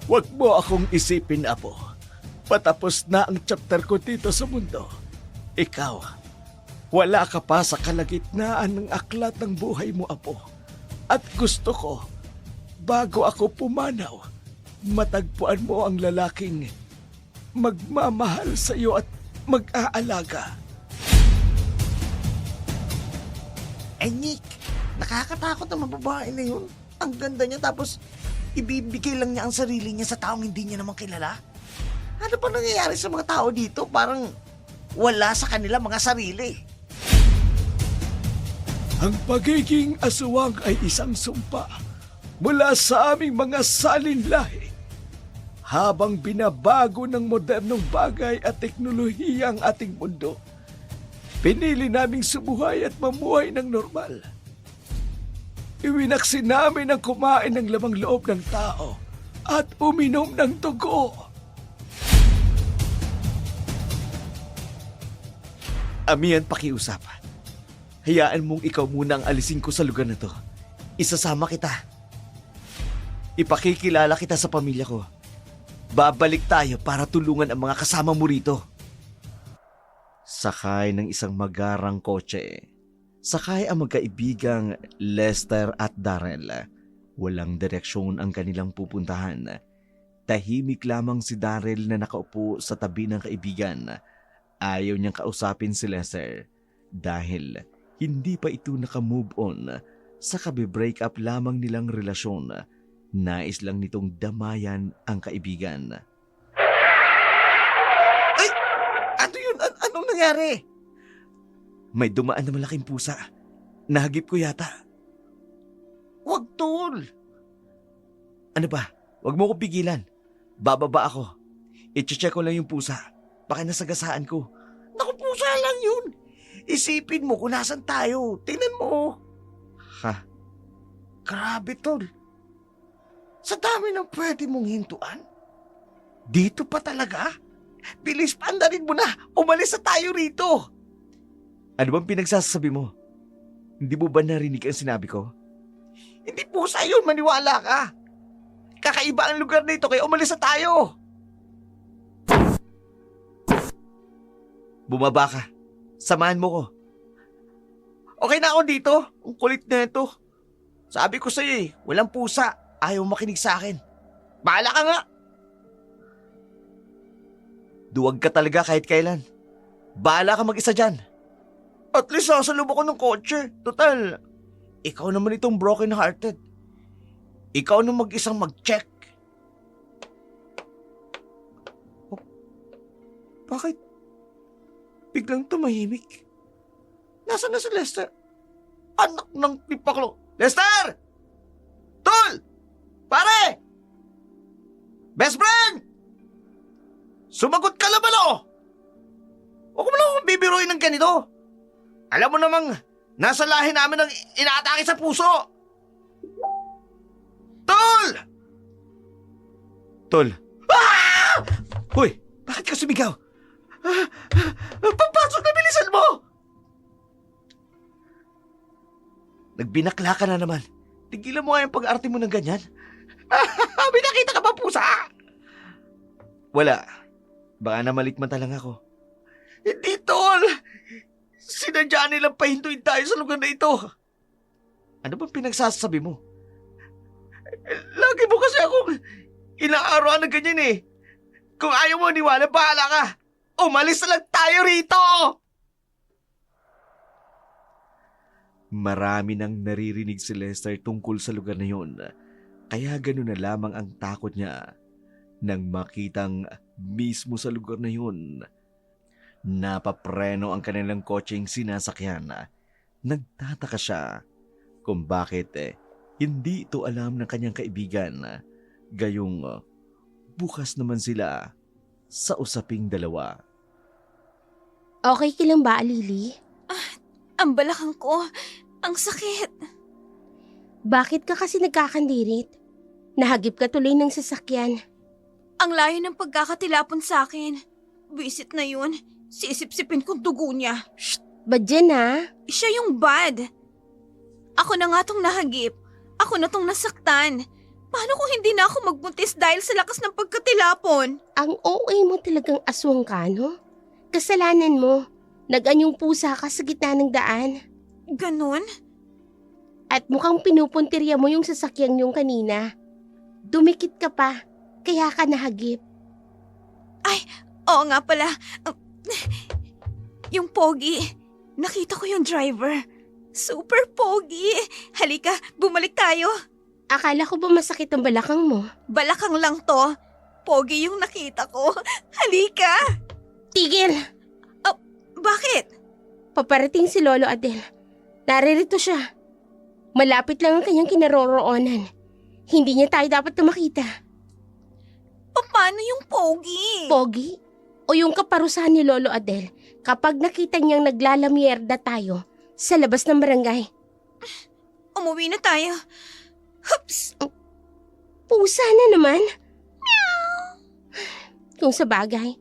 Huwag mo akong isipin, Apo. Patapos na ang chapter ko dito sa mundo. Ikaw, wala ka pa sa kalagitnaan ng aklat ng buhay mo, Apo. At gusto ko, bago ako pumanaw, matagpuan mo ang lalaking magmamahal sa iyo at mag-aalaga. Nick, nakakatakot ang babae na yun. Ang ganda niya tapos ibibigay lang niya ang sarili niya sa taong hindi niya naman kilala. Ano ba nangyayari sa mga tao dito? Parang wala sa kanila mga sarili. Ang pagiging aswang ay isang sumpa mula sa aming mga salinlahi. Habang binabago ng modernong bagay at teknolohiya ang ating mundo, pinili naming sumuhay at mamuhay ng normal. Iwinaksi namin ang kumain ng lamang loob ng tao at uminom ng dugo. Amihan, pakiusap. Hayaan mong ikaw muna ang alisin ko sa lugar na to. Isasama kita. Ipakikilala kita sa pamilya ko. Babalik tayo para tulungan ang mga kasama mo rito. Sakay ng isang magarang kotse. Sakay ang magkaibigang Lester at Darrell. Walang direksyon ang kanilang pupuntahan. Tahimik lamang si Darrell na nakaupo sa tabi ng kaibigan. Ayaw niyang kausapin si Lester dahil hindi pa ito nakamove on sa kabe-break up lamang nilang relasyon. Nais lang nitong damayan ang kaibigan. Ay! Ano yun? Anong nangyari? May dumaan na malaking pusa. Nahagip ko yata. Wag, tol. Ano ba? Huwag mo ko pigilan. Bababa ako. I-check ko lang yung pusa. Baka nasagasaan ko. Naku, pusa lang yun. Isipin mo kung nasan tayo. Tingnan mo. Ha? Grabe, tol. Sa dami ng pwede mong hintuan. Dito pa talaga? Bilis, paandarin mo na. Umalis na tayo rito. Ano bang pinagsasabi mo? Hindi mo ba narinig ang sinabi ko? Hindi pusa yun, maniwala ka. Kakaiba ang lugar na ito kaya umalis na tayo. Bumaba ka. Samahan mo ko. Okay na ako dito. Ang kulit na ito. Sabi ko sa'yo walang pusa. Ayaw makinig sa akin. Bahala ka nga. Duwag ka talaga kahit kailan. Bahala ka mag-isa dyan. At least sasalub ako ng kotse. Total, ikaw naman itong broken-hearted. Ikaw na mag-isang mag-check. Oh, bakit? Biglang tumahimik. Nasaan na si Lester? Anak ng tipaklo. Lester! Tol! Pare! Best friend! Sumagot ka naman o! Huwag mo lang akong bibiruin ng ganito. Alam mo namang nasa lahi namin ang inaatake sa puso. Tol! Tol, Ah! hoy, bakit ka sumigaw? Papasok na, bilisan mo! Nagbinakla ka na naman. Tigilan mo nga yung pag-arte mo ng ganyan. May nakita ka ba pusa? Wala. Baka namalikmata lang ako. Hindi, tol. Sinadya nilang pahintuin tayo sa lugar na ito. Ano bang pinagsasabi mo? Lagi mo kasi akong inaarawan ng ganyan eh. Kung ayaw mo niwala, bahala ka. Umalis na lang tayo rito! Marami nang naririnig si Lester tungkol sa lugar na yun. Kaya gano'n na lamang ang takot niya nang makitang mismo sa lugar na yun. Napapreno ang kanilang kotseng sinasakyan. Nagtataka siya kung bakit hindi ito alam ng kanyang kaibigan. Gayong bukas naman sila sa usaping dalawa. Okay ka lang ba, Alili? Ang balakang ko. Ang sakit. Bakit ka kasi nagkakandirit? Nahagip ka tuloy ng sasakyan. Ang layo ng pagkakatilapon sa akin. Visit na yun. Sisip-sipin kong dugo niya. Ba dyan ha? Siya yung bad. Ako na nga tong nahagip. Ako na tong nasaktan. Paano kung hindi na ako magbuntis dahil sa lakas ng pagkatilapon? Ang OA mo talagang aswang ka, no? Kasalanan mo. Nag-anyong pusa ka sa gitna ng daan. Ganon? At mukhang pinupuntirya mo yung sasakyan yung kanina. Dumikit ka pa, kaya ka nahagip. Oo nga pala. Yung pogi. Nakita ko yung driver. Super pogi. Halika, bumalik tayo. Akala ko ba masakit ang balakang mo? Balakang lang to. Pogi yung nakita ko. Halika. Tigil! Bakit? Paparating si Lolo Adel. Naririto siya. Malapit lang ang kanyang kinaroroonan. Hindi niya tayo dapat na makita. Paano yung pogi? Pogi? O yung kaparusahan ni Lolo Adel kapag nakita niyang naglalamierda tayo sa labas ng barangay. Umuwi na tayo. Hups! Pusa na naman. Kung sa bagay,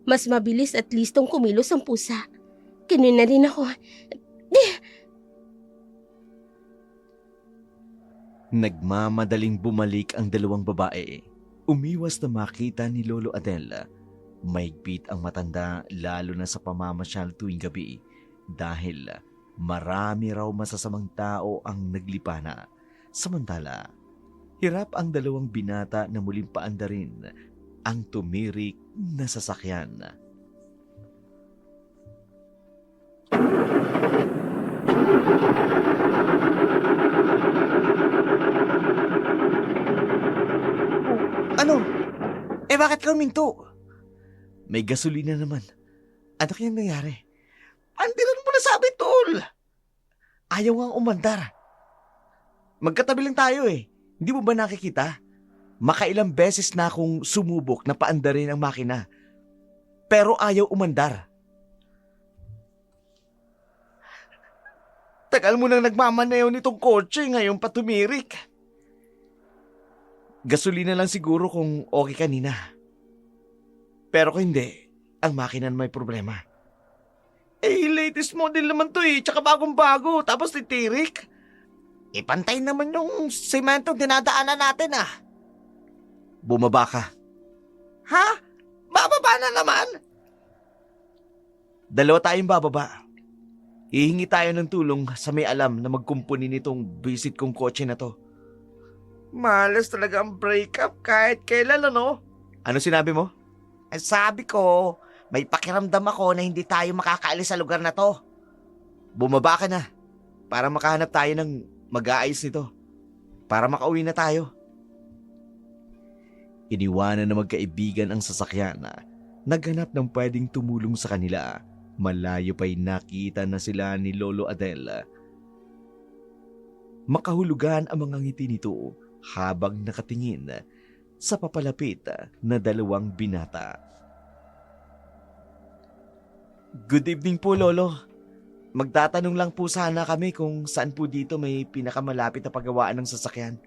mas mabilis at listong kumilos ang pusa. Ganun na rin ako. Nagmamadaling bumalik ang dalawang babae. Umiwas na makita ni Lolo Adel. Maigpit ang matanda lalo na sa pamamasyal tuwing gabi dahil marami raw masasamang tao ang naglipana. Samantala, hirap ang dalawang binata na muling paandarin ang tumirik na sasakyan. Ano? Bakit ka huminto? May gasolina naman. Ano kayang nangyari? Andiran mo na sabi, tol. Ayaw nga umandar. Magkatabi lang tayo eh. Hindi mo ba nakikita? Makailang beses na akong sumubok na paandarin ang makina. Pero ayaw umandar. Tagal mo nang nagmamaneho nitong kotse, ngayon pa tumirik. Gasolina lang siguro kung okay kanina. Pero kung hindi, ang makina may problema. Latest model naman to eh, tsaka bagong-bago, tapos titirik. Ipantay naman yung sementong dinadaanan natin ah. Bumaba ka. Ha? Bababa na naman? Dalawa tayong bababa. Hihingi tayo ng tulong sa may alam na magkumpuni nitong visit kong kotse na to. Malas talaga ang breakup kahit kailan, ano? Ano sinabi mo? Sabi ko, may pakiramdam ako na hindi tayo makakaalis sa lugar na to. Bumaba ka na para makahanap tayo ng mag-aayos nito. Para makauwi na tayo. Iniwanan na magkaibigan ang sasakyan na naghanap ng pwedeng tumulong sa kanila. Malayo pa'y nakita na sila ni Lolo Adel. Makahulugan ang mga ngiti nito habang nakatingin sa papalapit na dalawang binata. Good evening po, Lolo. Magtatanong lang po sana kami kung saan po dito may pinakamalapit na paggawaan ng sasakyan.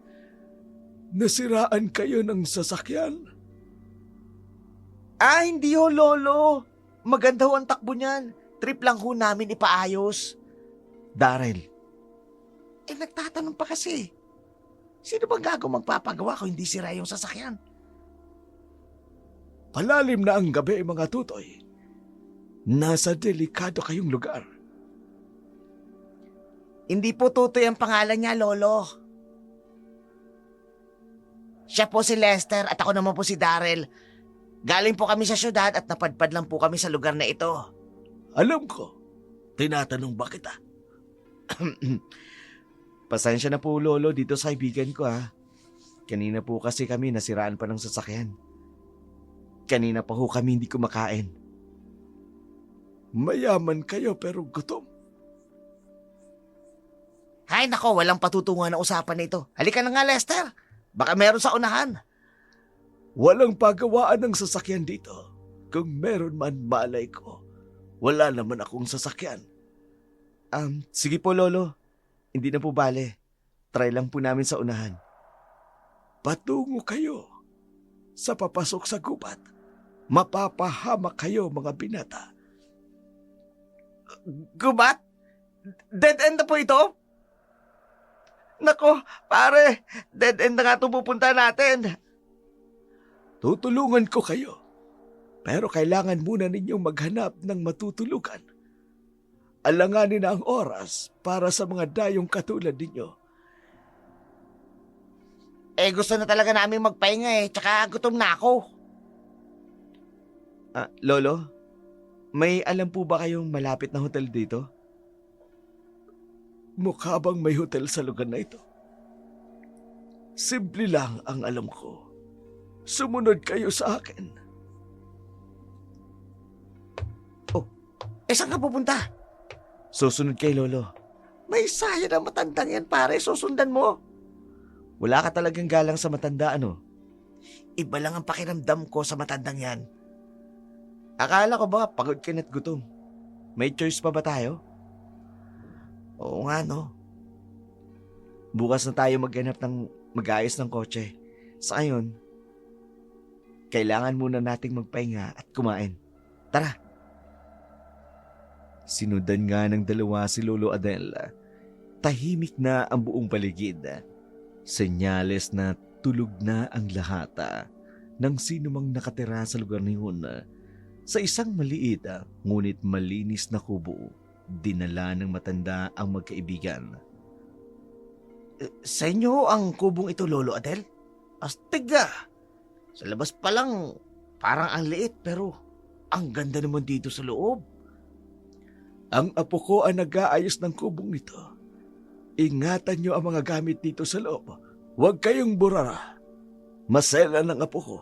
Nasiraan kayo ng sasakyan? Hindi ho, Lolo. Maganda ho ang takbo niyan. Trip lang ho namin ipaayos. Darrell, Nagtatanong pa kasi. Sino bang gago magpapagawa kung hindi sira yung sasakyan? Palalim na ang gabi, mga tutoy. Nasa delikado kayong lugar. Hindi po Tutoy ang pangalan niya, Lolo. Siya po si Lester at ako naman po si Darrell. Galing po kami sa syudad at napadpad lang po kami sa lugar na ito. Alam ko, tinatanong ba kita? pasensya na po, Lolo, dito sa kaibigan ko ha. Kanina po kasi kami nasiraan pa ng sasakyan. Kanina pa ho kami hindi kumakain. Mayaman kayo pero gutom. Hay nako, walang patutunguhan na usapan na ito. Halika na nga, Lester. Baka meron sa unahan. Walang pagawaan ng sasakyan dito. Kung meron man, malay ko. Wala naman akong sasakyan. Sige po, Lolo. Hindi na po bale. Try lang po namin sa unahan. Patungo kayo. Sa papasok sa gubat, mapapahamak kayo, mga binata. Gubat? Dead end na po ito? Nako, pare, dead end na nga itong pupunta natin. Tutulungan ko kayo. Pero kailangan muna ninyong maghanap ng matutulugan. Alanganin na ang oras para sa mga dayong katulad ninyo. Gusto na talaga namin magpahinga tsaka gutom na ako. Lolo, may alam po ba kayong malapit na hotel dito? Mukha bang may hotel sa lugar na ito? Simple lang ang alam ko. Sumunod kayo sa akin. Saan ka pupunta? Susunod kay Lolo. May saya na matandang yan, pare. Susundan mo. Wala ka talagang galang sa matanda, ano? Iba lang ang pakiramdam ko sa matandang yan. Akala ko ba pagod ka na't gutom? May choice pa ba tayo? Oo nga, no? Bukas na tayo maghanap ng mag-ayos ng kotse. Sa ngayon, kailangan muna nating magpahinga at kumain. Tara! Sinundan nga ng dalawa si Lolo Adel. Tahimik na ang buong paligid. Senyales na tulog na ang lahat ng sinumang nakatira sa lugar niyon. Sa isang maliit ngunit malinis na kubo, dinala ng matanda ang magkaibigan. Sa inyo ang kubong ito, Lolo Adel? Astig Sa labas pa lang, parang ang liit pero ang ganda naman dito sa loob. Ang apo ko ang nag-aayos ng kubong nito. Ingatan niyo ang mga gamit dito sa loob. Huwag kayong burara. Masela ng apo ko.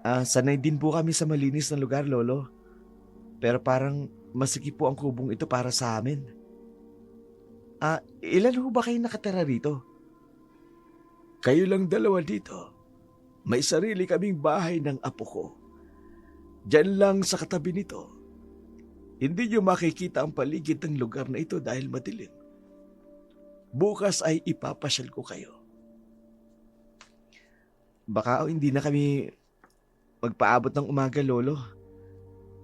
Sanay din po kami sa malinis na lugar, Lolo. Pero parang masikip po ang kubong ito para sa amin. Ilan ho ba kayo nakatira rito? Kayo lang dalawa dito. May sarili kaming bahay ng apo ko. Diyan lang sa katabi nito. Hindi niyo makikita ang paligid ng lugar na ito dahil madilim. Bukas ay ipapasyal ko kayo. Baka hindi na kami magpaabot ng umaga, Lolo.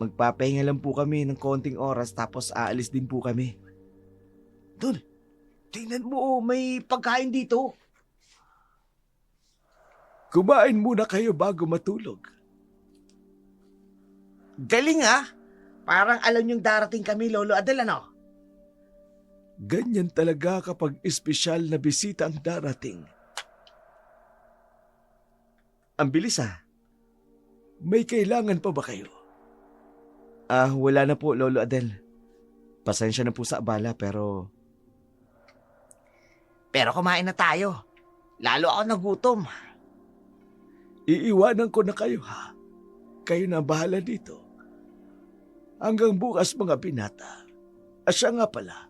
Magpapahinga lang po kami ng konting oras tapos aalis din po kami. Dul, tingnan mo, may pagkain dito. Kumain muna kayo bago matulog. Galing Parang alam niyong darating kami, Lolo Adel, ano? Ganyan talaga kapag espesyal na bisita ang darating. Ang bilis May kailangan pa ba kayo? Wala na po, Lolo Adel. Pasensya na po sa abala pero kumain na tayo. Lalo ako nagutom. Iiwanan ko na kayo Kayo na bahala dito. Hanggang bukas mga binata. Siya nga pala,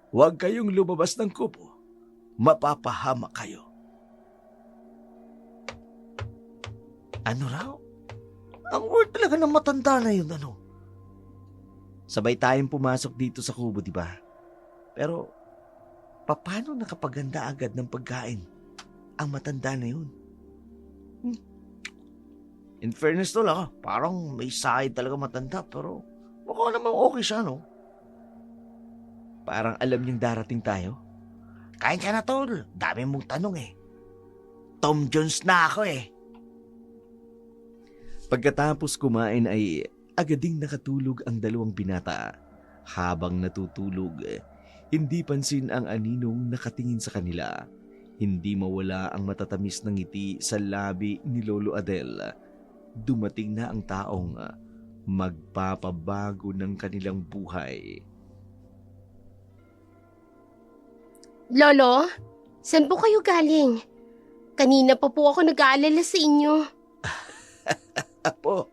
huwag kayong lumabas ng kubo. Mapapahama kayo. Ano raw? Ang word talaga ng matanda na yun, ano? sabay tayong pumasok dito sa kubo, di ba? Pero paano nakapaganda agad ng pagkain ang matanda na yun? In fairness to lang, parang may side talaga matanda pero mukha namang okay siya, no? Parang alam niyang darating tayo. Kain ka na, tol. Dami mong tanong Tom Jones na ako Pagkatapos kumain ay agading nakatulog ang dalawang binata. Habang natutulog, hindi pansin ang aninong nakatingin sa kanila. Hindi mawala ang matatamis ng ngiti sa labi ni Lolo Adel. Dumating na ang taong magpapabago ng kanilang buhay. Lolo, saan po kayo galing? Kanina pa po ako nag-aalala sa inyo. Apo,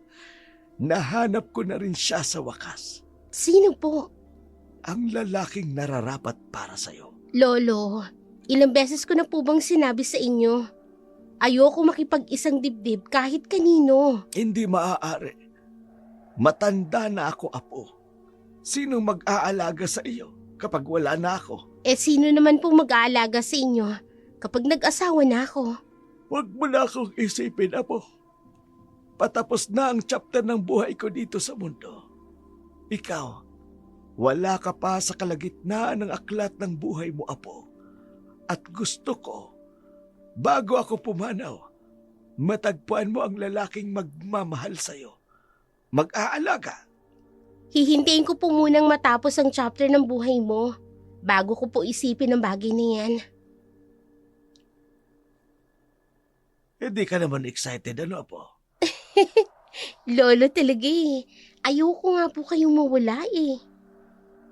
nahanap ko na rin siya sa wakas. Sino po? Ang lalaking nararapat para sa'yo. Lolo, ilang beses ko na po bang sinabi sa inyo? Ayoko makipag-isang dibdib kahit kanino. Hindi maaari. Matanda na ako, Apo. Sino mag-aalaga sa iyo kapag wala na ako? Sino naman po mag-aalaga sa inyo kapag nag-asawa na ako? Huwag mo na akong isipin, Apo. Patapos na ang chapter ng buhay ko dito sa mundo. Ikaw, wala ka pa sa kalagitnaan ng aklat ng buhay mo, Apo. At gusto ko, bago ako pumanaw, matagpuan mo ang lalaking magmamahal sa'yo. Mag-aalaga. Hihintayin ko po munang matapos ang chapter ng buhay mo bago ko po isipin ang bagay na yan. Hindi ka naman excited, ano po? Lolo talaga eh. Ayoko nga po kayong mawala eh.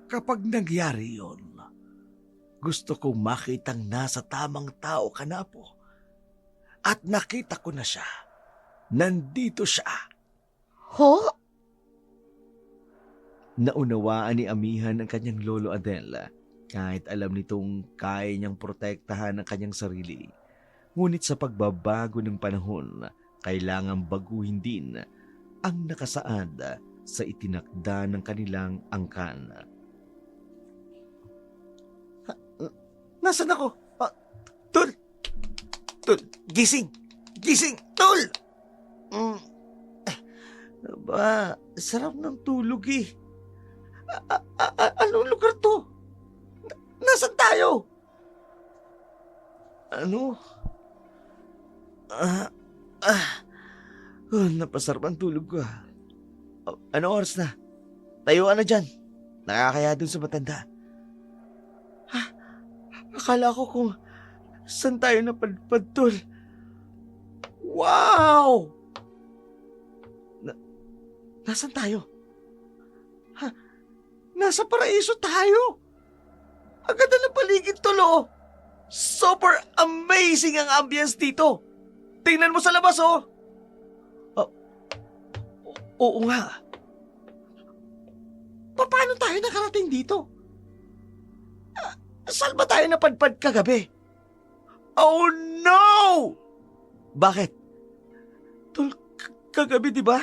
Kapag nangyari yon, gusto kong makitang nasa tamang tao ka na po. At nakita ko na siya. Nandito siya. Ho? Naunawaan ni Amihan ang kanyang lolo Adel kahit alam nitong kaya niyang protektahan ang kanyang sarili. Ngunit sa pagbabago ng panahon, kailangang baguhin din ang nakasaad sa itinakda ng kanilang angkan. Nasaan ako? Tol! Tol, gising! Gising! Tol! Aba, sarap ng tulog eh. Anong lugar to? Nasaan tayo? Ano? Napasarap ang tulog ko. Ano oras na? Tayo ka na dyan. Nakakaya dun sa matanda. Akala ko kung saan tayo napadpad, tol. Wow! Nasaan tayo? Nasa paraiso tayo. Ang ganda ng paligid, tol, oh. Super amazing ang ambience dito. Tingnan mo sa labas, oh. Oo nga. Paano tayo nakarating dito? Saan ba tayo napadpad kagabi? Oh no! Bakit? Tol, kagabi di ba?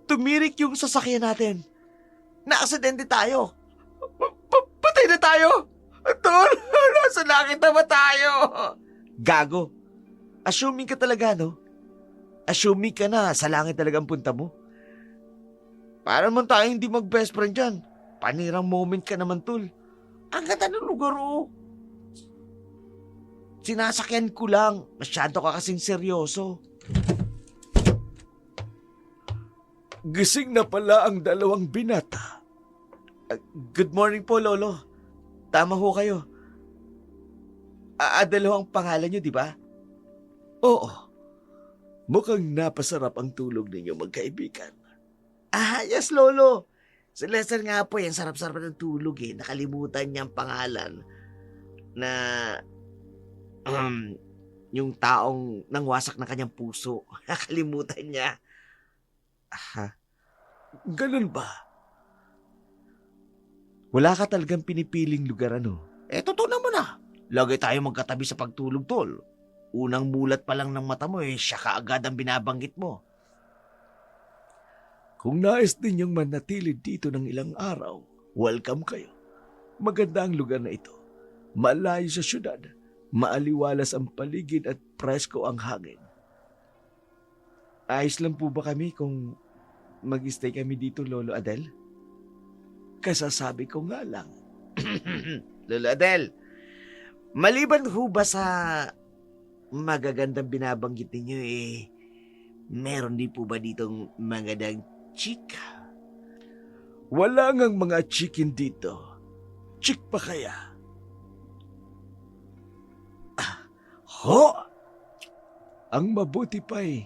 Tumirik yung sasakyan natin. Naaksidente tayo. Patay na tayo! Tol, nasa langit na ba tayo? Gago. Assuming ka talaga, no? Assuming ka na sa langit talagang punta mo. Para naman tayo hindi mag-best friend dyan. Panirang moment ka naman, tol. Ang ganda ng lugar, oh. Sinasakyan ko lang. Masyado ka kasing seryoso. Gising na pala ang dalawang binata. Good morning po, Lolo. Tama ho kayo. Adel ho ang pangalan nyo, di ba? Oo. Mukhang napasarap ang tulog ninyo magkaibigan. Yes, Lolo. Si Lester nga po, yung sarap-sarap ng tulog eh. Nakalimutan niya ang pangalan na yung taong nangwasak ng kanyang puso. Nakalimutan niya. Ganun ba? Wala ka talagang pinipiling lugar, ano? Totoo naman ah. Lagi tayo magkatabi sa pagtulog, tol. Unang mulat pa lang ng mata mo siya kaagad ang binabanggit mo. Kung nais ninyong manatili dito ng ilang araw, welcome kayo. Maganda ang lugar na ito. Malayo sa syudad, maaliwalas ang paligid at presko ang hangin. Ayos lang po ba kami kung mag-stay kami dito, Lolo Adel? Kasasabi ko nga lang. Lolo Adel, maliban ho ba sa magagandang binabanggit ninyo meron din po ba ditong magandang chika? Wala ngang mga chicken dito. Chick pa kaya? Ho? Ang mabuti pa'y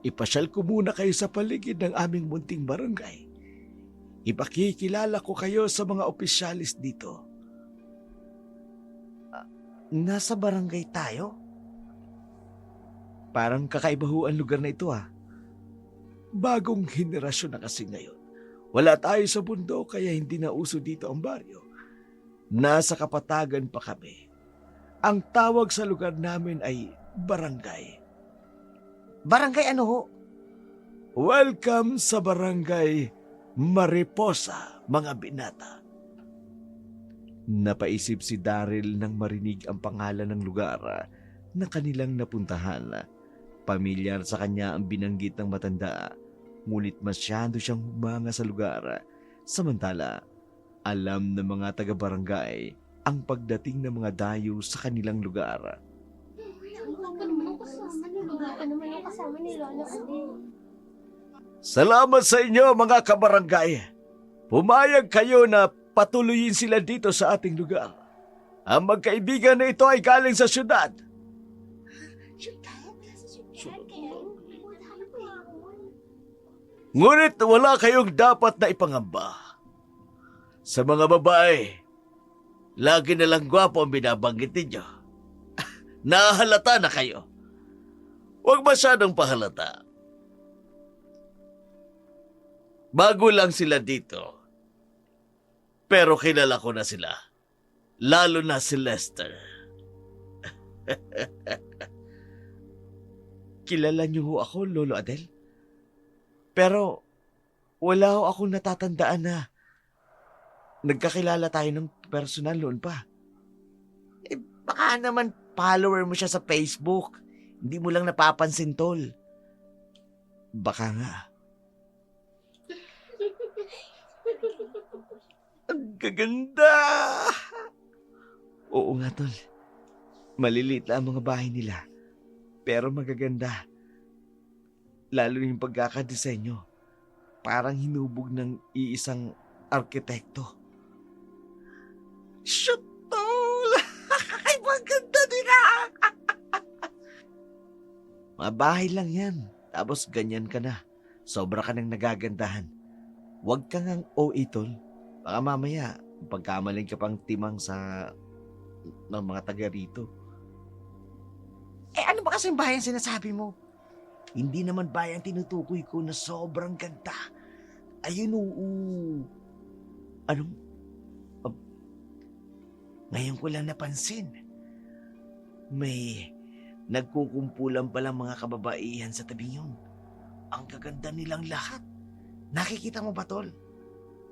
ipasyal ko muna kayo sa paligid ng aming munting barangay. Ipakikilala ko kayo sa mga opisyalis dito. Nasa barangay tayo? Parang kakaiba ho ang lugar na ito, Bagong henerasyon na kasi ngayon. Wala tayo sa bundok kaya hindi na uso dito ang baryo. Nasa kapatagan pa kami. Ang tawag sa lugar namin ay barangay. Barangay ano ho? Welcome sa barangay Mariposa, mga binata. Napaisip si Daryl nang marinig ang pangalan ng lugar na kanilang napuntahan. Pamilyar sa kanya ang binanggit ng matanda, ngunit masyado siyang humanga sa lugar. Samantala, alam ng mga taga-barangay ang pagdating ng mga dayo sa kanilang lugar. Salamat sa inyo mga kabarangay. Pumayag kayo na patuloyin sila dito sa ating lugar. Ang magkaibigan na ito ay galing sa syudad. Ngunit wala kayong dapat na ipangamba. Sa mga babae, lagi na lang gwapo ang binabanggit ninyo. Nahalata na kayo. Huwag masyadong pahalata. Bago lang sila dito. Pero kilala ko na sila. Lalo na si Lester. Kilala niyo ho ako, Lolo Adel? Pero wala ho akong natatandaan na nagkakilala tayo ng personal noon pa. Baka naman follower mo siya sa Facebook. Hindi mo lang napapansin, tol. Baka nga. Ang gaganda! Oo nga, tol. Maliliit lang ang mga bahay nila. Pero magaganda. Lalo yung pagkakadesenyo. Parang hinubog ng iisang arkitekto. Shoot, tol! Ay, maganda din ah! Mga bahay lang yan. Tapos ganyan ka na. Sobra ka nang nagagandahan. Huwag kang ang OA, tol. Baka mamaya, pagkamaling ka pang timang ng mga taga rito. Ano ba kasing bayan sinasabi mo? Hindi naman bayan tinutukoy ko na sobrang ganda. Ayun, oo. Anong? Ngayon ko lang napansin. May nagkukumpulan palang mga kababaihan sa tabi yun. Ang gaganda nilang lahat. Nakikita mo ba, tol?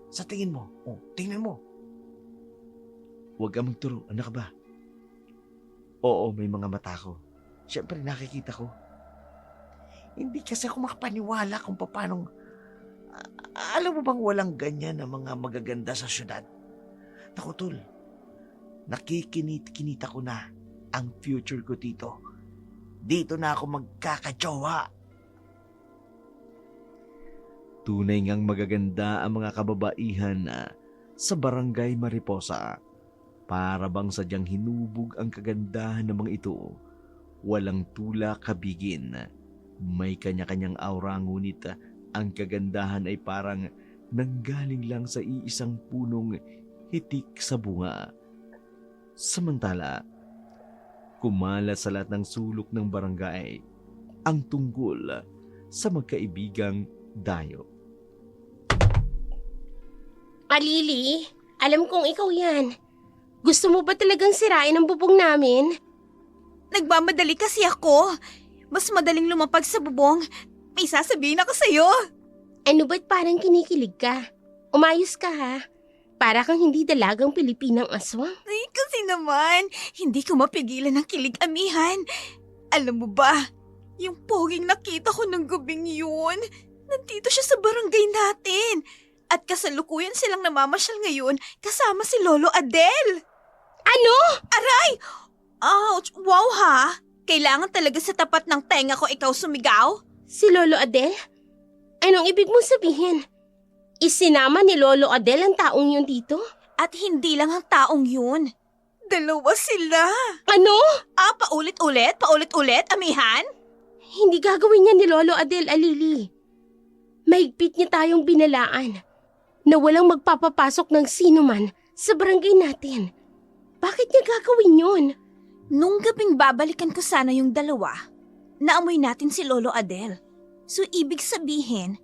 Sa tingin mo? Tingnan mo. Huwag kang magturo. Ano ka ba? Oo, may mga mata ko. Siyempre, nakikita ko. Hindi kasi ako makapaniwala kung paano... alam mo bang walang ganyan na mga magaganda sa syudad? Naku, tol. Nakikinita ko na ang future ko dito. Dito na ako magkakajowa. Tunay ngang magaganda ang mga kababaihan sa Barangay Mariposa. Para bang sadyang hinubog ang kagandahan ng mga ito. Walang tula kabigin. May kanya-kanyang aura, ngunit ang kagandahan ay parang nanggaling lang sa iisang punong hitik sa bunga. Samantala, kumalat sa lahat ng sulok ng barangay ang tungkol sa magkaibigang dayo. Alili, alam kong ikaw yan. Gusto mo ba talagang sirain ang bubong namin? Nagmamadali kasi ako. Mas madaling lumapag sa bubong. May sasabihin ako sa'yo. Ano ba't parang kinikilig ka? Umayos ka ha? Para kang hindi dalagang Pilipinang aswang. Ay, kasi naman, hindi ko mapigilan ng kilig, amihan. Alam mo ba, yung poging nakita ko ng gabing yun, nandito siya sa barangay natin. At kasalukuyan silang namamasyal ngayon kasama si Lolo Adel. Ano? Aray! Ouch! Wow ha! Kailangan talaga sa tapat ng tenga ko ikaw sumigaw? Si Lolo Adel? Anong ibig mong sabihin? Isinama ni Lolo Adel ang taong yun dito? At hindi lang ang taong yun. Dalawa sila. Ano? Paulit-ulit? Paulit-ulit, amihan? Hindi gagawin niya ni Lolo Adel, Alili. Mahigpit niya tayong binalaan na walang magpapapasok ng sino man sa barangay natin. Bakit niya gagawin yun? Nung gabing babalikan ko sana yung dalawa, naamoy natin si Lolo Adel. So ibig sabihin,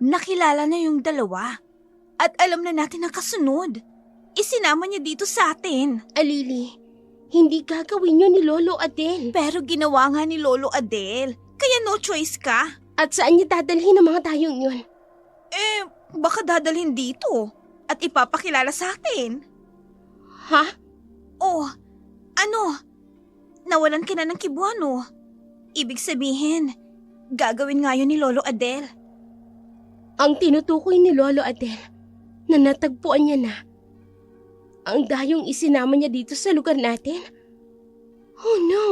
nakilala na yung dalawa. At alam na natin ang kasunod. Isinama niya dito sa atin. Alili, hindi gagawin yun ni Lolo Adel. Pero ginawa nga ni Lolo Adel. Kaya no choice ka. At saan niya dadalhin ang mga tayong yun? Baka dadalhin dito at ipapakilala sa atin. Ha? Oh, ano? Nawalan ka na ng kibuano. Ibig sabihin, gagawin nga yun ni Lolo Adel. Ang tinutukoy ni Lolo Adel na natagpuan niya na Ang dayong isinama niya dito sa lugar natin. Oh no!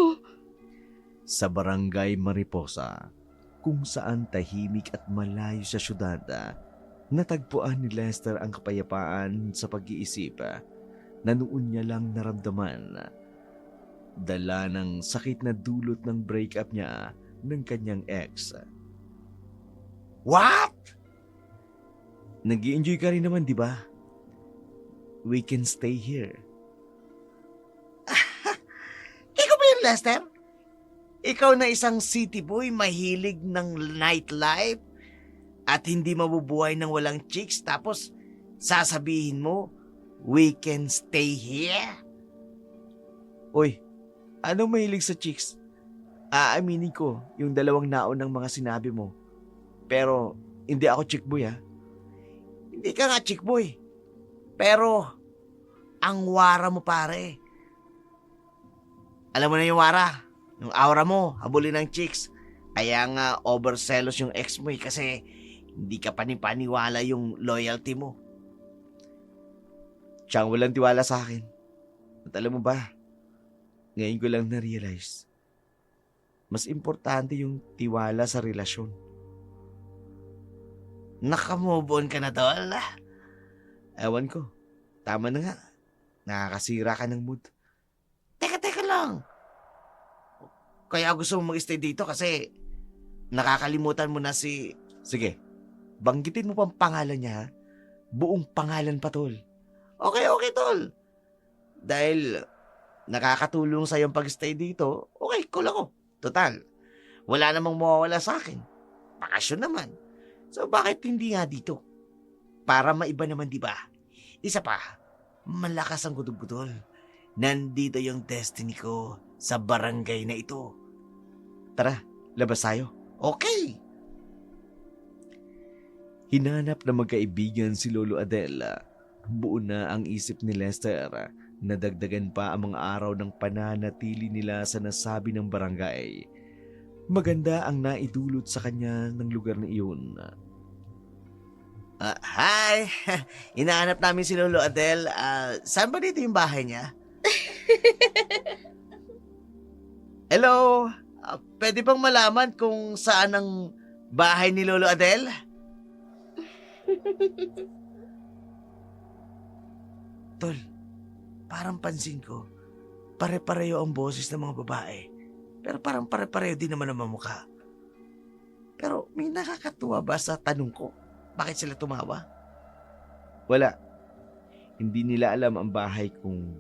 Sa barangay Mariposa, kung saan tahimik at malayo sa syudad, natagpuan ni Lester ang kapayapaan sa pag-iisip na noon niya lang naramdaman. Dala ng sakit na dulot ng breakup niya ng kanyang ex. What? Nag-i-enjoy ka rin naman, di ba? We can stay here. Ikaw ba yun, Lester? Ikaw na isang city boy, mahilig ng nightlife at hindi mabubuhay ng walang chicks, tapos sasabihin mo, we can stay here? Oy, anong mahilig sa chicks? Aaminin ko yung dalawang naon ng mga sinabi mo. Pero hindi ako chick boy, ha? Hindi ka nga chick boy. Pero, ang wara mo, pare. Alam mo na yung wara. Yung aura mo, habulin ng chicks. Kaya nga overzealous yung ex mo kasi hindi ka panipaniwala yung loyalty mo. Siyang walang tiwala sa akin. At alam mo ba, ngayon ko lang na-realize, mas importante yung tiwala sa relasyon. Nakamove on ka na, tol. Ewan ko, tama na nga. Nakakasira ka ng mood. Teka lang. Kaya gusto mo mag-stay dito kasi nakakalimutan mo na si... Sige, banggitin mo pang pangalan niya, ha? Buong pangalan pa, tol. Okay, tol. Dahil nakakatulong sa yung pag-stay dito, okay, cool ako. Total, wala namang mawawala sa akin. Bakasyon naman. So bakit hindi nga dito? Para maiba naman, di ba? Isa pa, malakas ang gudol-gudol. Nandito yung destiny ko sa barangay na ito. Tara, labas tayo. Okay. Hinanap na magkaibigan si Lolo Adel. Buo na ang isip ni Lester. Nadagdagan pa ang mga araw ng pananatili nila sa nasabi ng barangay. Maganda ang naidulot sa kanya ng lugar na iyon. Hi! Inaanap namin si Lolo Adel. Saan ba dito yung bahay niya? Hello? Pwede bang malaman kung saan ang bahay ni Lolo Adel? Tol, parang pansin ko, pare-pareho ang boses ng mga babae. Pero parang pare-pareho din naman ang mga mukha. Pero may nakakatuwa ba sa tanong ko? Bakit sila tumawa? Wala. Hindi nila alam ang bahay kung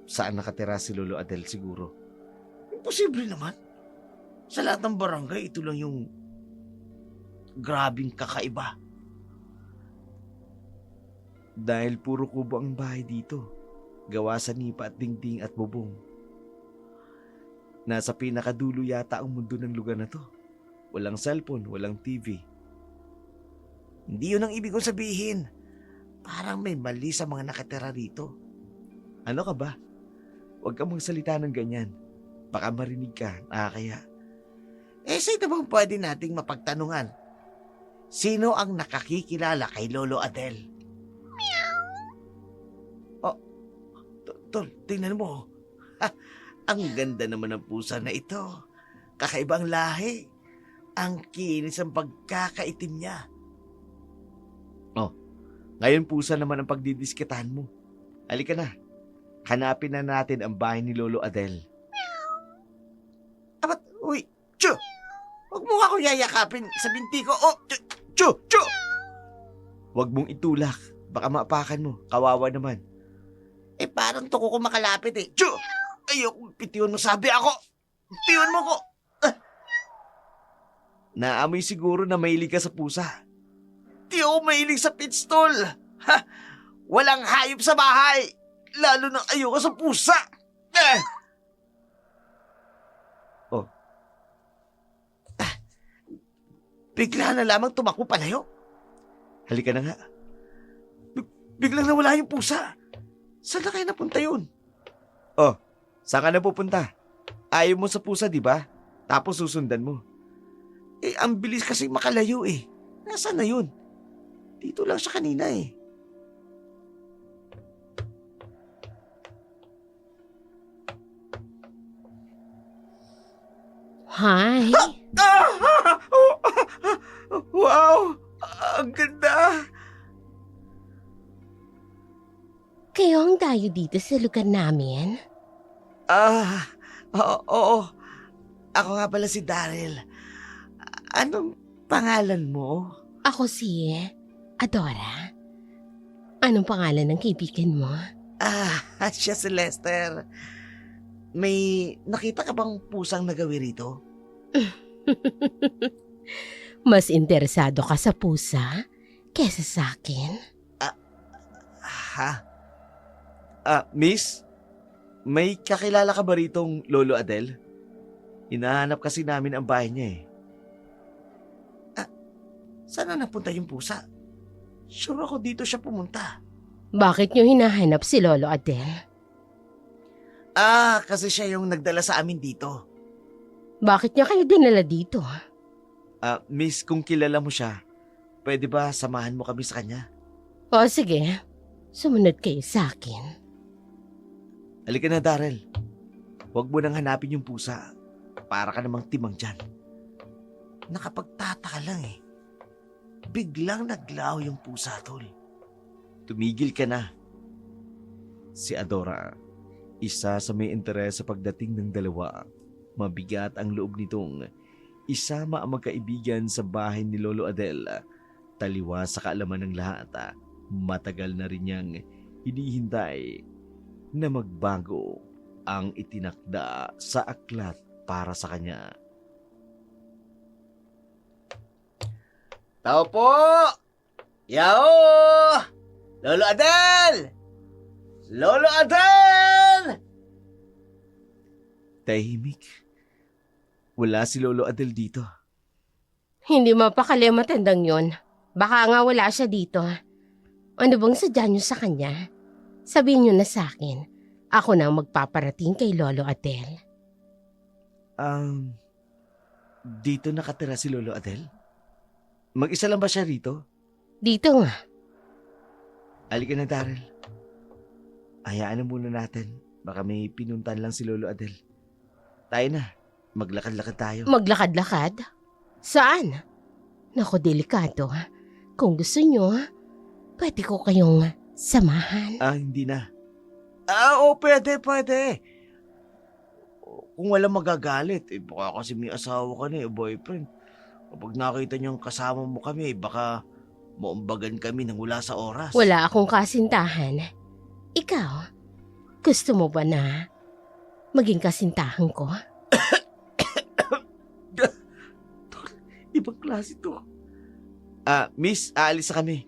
saan nakatira si Lolo Adel siguro. Imposible naman. Sa lahat ng barangay, ito lang yung grabing kakaiba. Dahil puro kubo ang bahay dito. Gawa sa nipa at dingding at bubong. Nasa pinakadulo yata ang mundo ng lugar na to. Walang cellphone, walang TV. Hindi yun ang ibig kong sabihin. Parang may mali sa mga nakatira rito. Ano ka ba? Huwag kang magsalita ng ganyan. Baka marinig ka, nakakaya. Sino bang pwede nating mapagtanungan? Sino ang nakakikilala kay Lolo Adel? Meow! Oh, tol, tingnan mo. Ang ganda naman ng pusa na ito. Kakaibang lahi. Ang kinis ang pagkakaitim niya. Ngayon pusa naman ang pagdidiskitahan mo. Halika na. Hanapin na natin ang bahay ni Lolo Adel. Abat, uy, Chu! Huwag mo ako yayakapin sa binti ko. Oh, Chu! Huwag mong itulak. Baka maapakan mo. Kawawa naman. Parang tuko ko makalapit eh. Chu! Ayoko, pitiwan mo sabi ako. Pitiwan mo ko. Naamoy siguro na mahilig ka sa pusa. Di ako mahilig sa pitstol. Ha! Walang hayop sa bahay. Lalo na ayoko sa pusa. Oh. Bigla na lamang tumakbo palayo. Halika na nga. Biglang nawala yung pusa. Saan na kayo napunta yun? Oh, saan ka na pupunta? Ayaw mo sa pusa, di ba? Tapos susundan mo. Ang bilis kasi makalayo eh. Nasaan na yun? Dito lang siya kanina eh. Hi. Ah! Wow! Ang ganda! Kayo ang dayo dito sa lugar namin? Oo. Ako nga pala si Daryl. Anong pangalan mo? Ako si Adora. Anong pangalan ng kaibigan mo? Siya si Lester. May nakita ka bang pusang nagawi rito? Mas interesado ka sa pusa kesa sa akin? Ha? Miss? May kakilala ka ba ritong Lolo Adel? Hinahanap kasi namin ang bahay niya eh. Saan na napunta yung pusa? Sure ako dito siya pumunta. Bakit niyo hinahanap si Lolo Adel? Kasi siya yung nagdala sa amin dito. Bakit niya kayo dinala dito? Miss, kung kilala mo siya, pwede ba samahan mo kami sa kanya? O sige, sumunod kayo sa akin. Halika na, Daryl. Huwag mo nang hanapin yung pusa. Para ka namang timang dyan. Nakapagtataka lang eh. Biglang naglaho yung pusa, tol. Tumigil ka na. Si Adora, isa sa may interes sa pagdating ng dalawa. Mabigat ang loob nitong isama ang magkaibigan sa bahay ni Lolo Adel. Taliwas sa kaalaman ng lahat, matagal na rin niyang hinihintay na magbago ang itinakda sa aklat para sa kanya. Tao po! Yao! Lolo Adel! Lolo Adel! Tahimik. Wala si Lolo Adel dito. Hindi mapakali ang matandang yun. Baka nga wala siya dito. Ano bang sadya niyo sa kanya? Sabihin niyo na sa akin. Ako na ang magpaparating kay Lolo Adel. Dito nakatira si Lolo Adel? Mag-isa lang ba siya rito? Dito nga. Halika na, Daryl. Hayaan na muna natin. Baka may pinuntan lang si Lolo Adel. Tayo na. Maglakad-lakad tayo. Maglakad-lakad? Saan? Naku, delikado. Kung gusto niyo, pwede ko kayong samahan. Hindi na. Oo, pwede. Kung walang magagalit, baka kasi may asawa ka na boyfriend. Kapag nakita niyang kasama mo kami, baka maumbagan kami nang wala sa oras. Wala akong kasintahan. Ikaw, gusto mo ba na maging kasintahan ko? Ibang klase to. Miss, aalis na kami.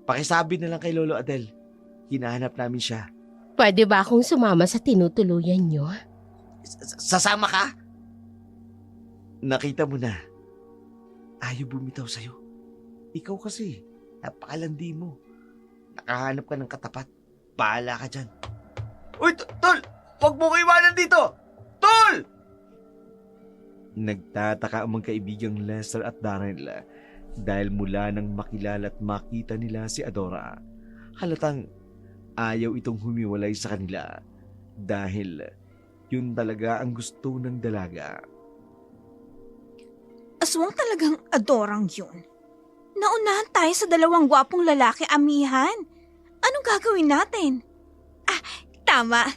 Pakisabi na lang kay Lolo Adel. Hinahanap namin siya. Pwede ba akong sumama sa tinutuluyan niyo? Sasama ka? Nakita mo na. Ayaw bumitaw sa'yo. Ikaw kasi, napakalandi mo. Nakahanap ka ng katapat. Bahala ka dyan. Uy, Tol! Huwag mo ko iwanan dito! Tol! Nagtataka ang magkaibigang Lester at Daryl dahil mula nang makilala at makita nila si Adora, halatang ayaw itong humiwalay sa kanila dahil yun talaga ang gusto ng dalaga. Aswang talagang adorang yun. Naunahan tayo sa dalawang gwapong lalaki, amihan. Anong gagawin natin? Tama.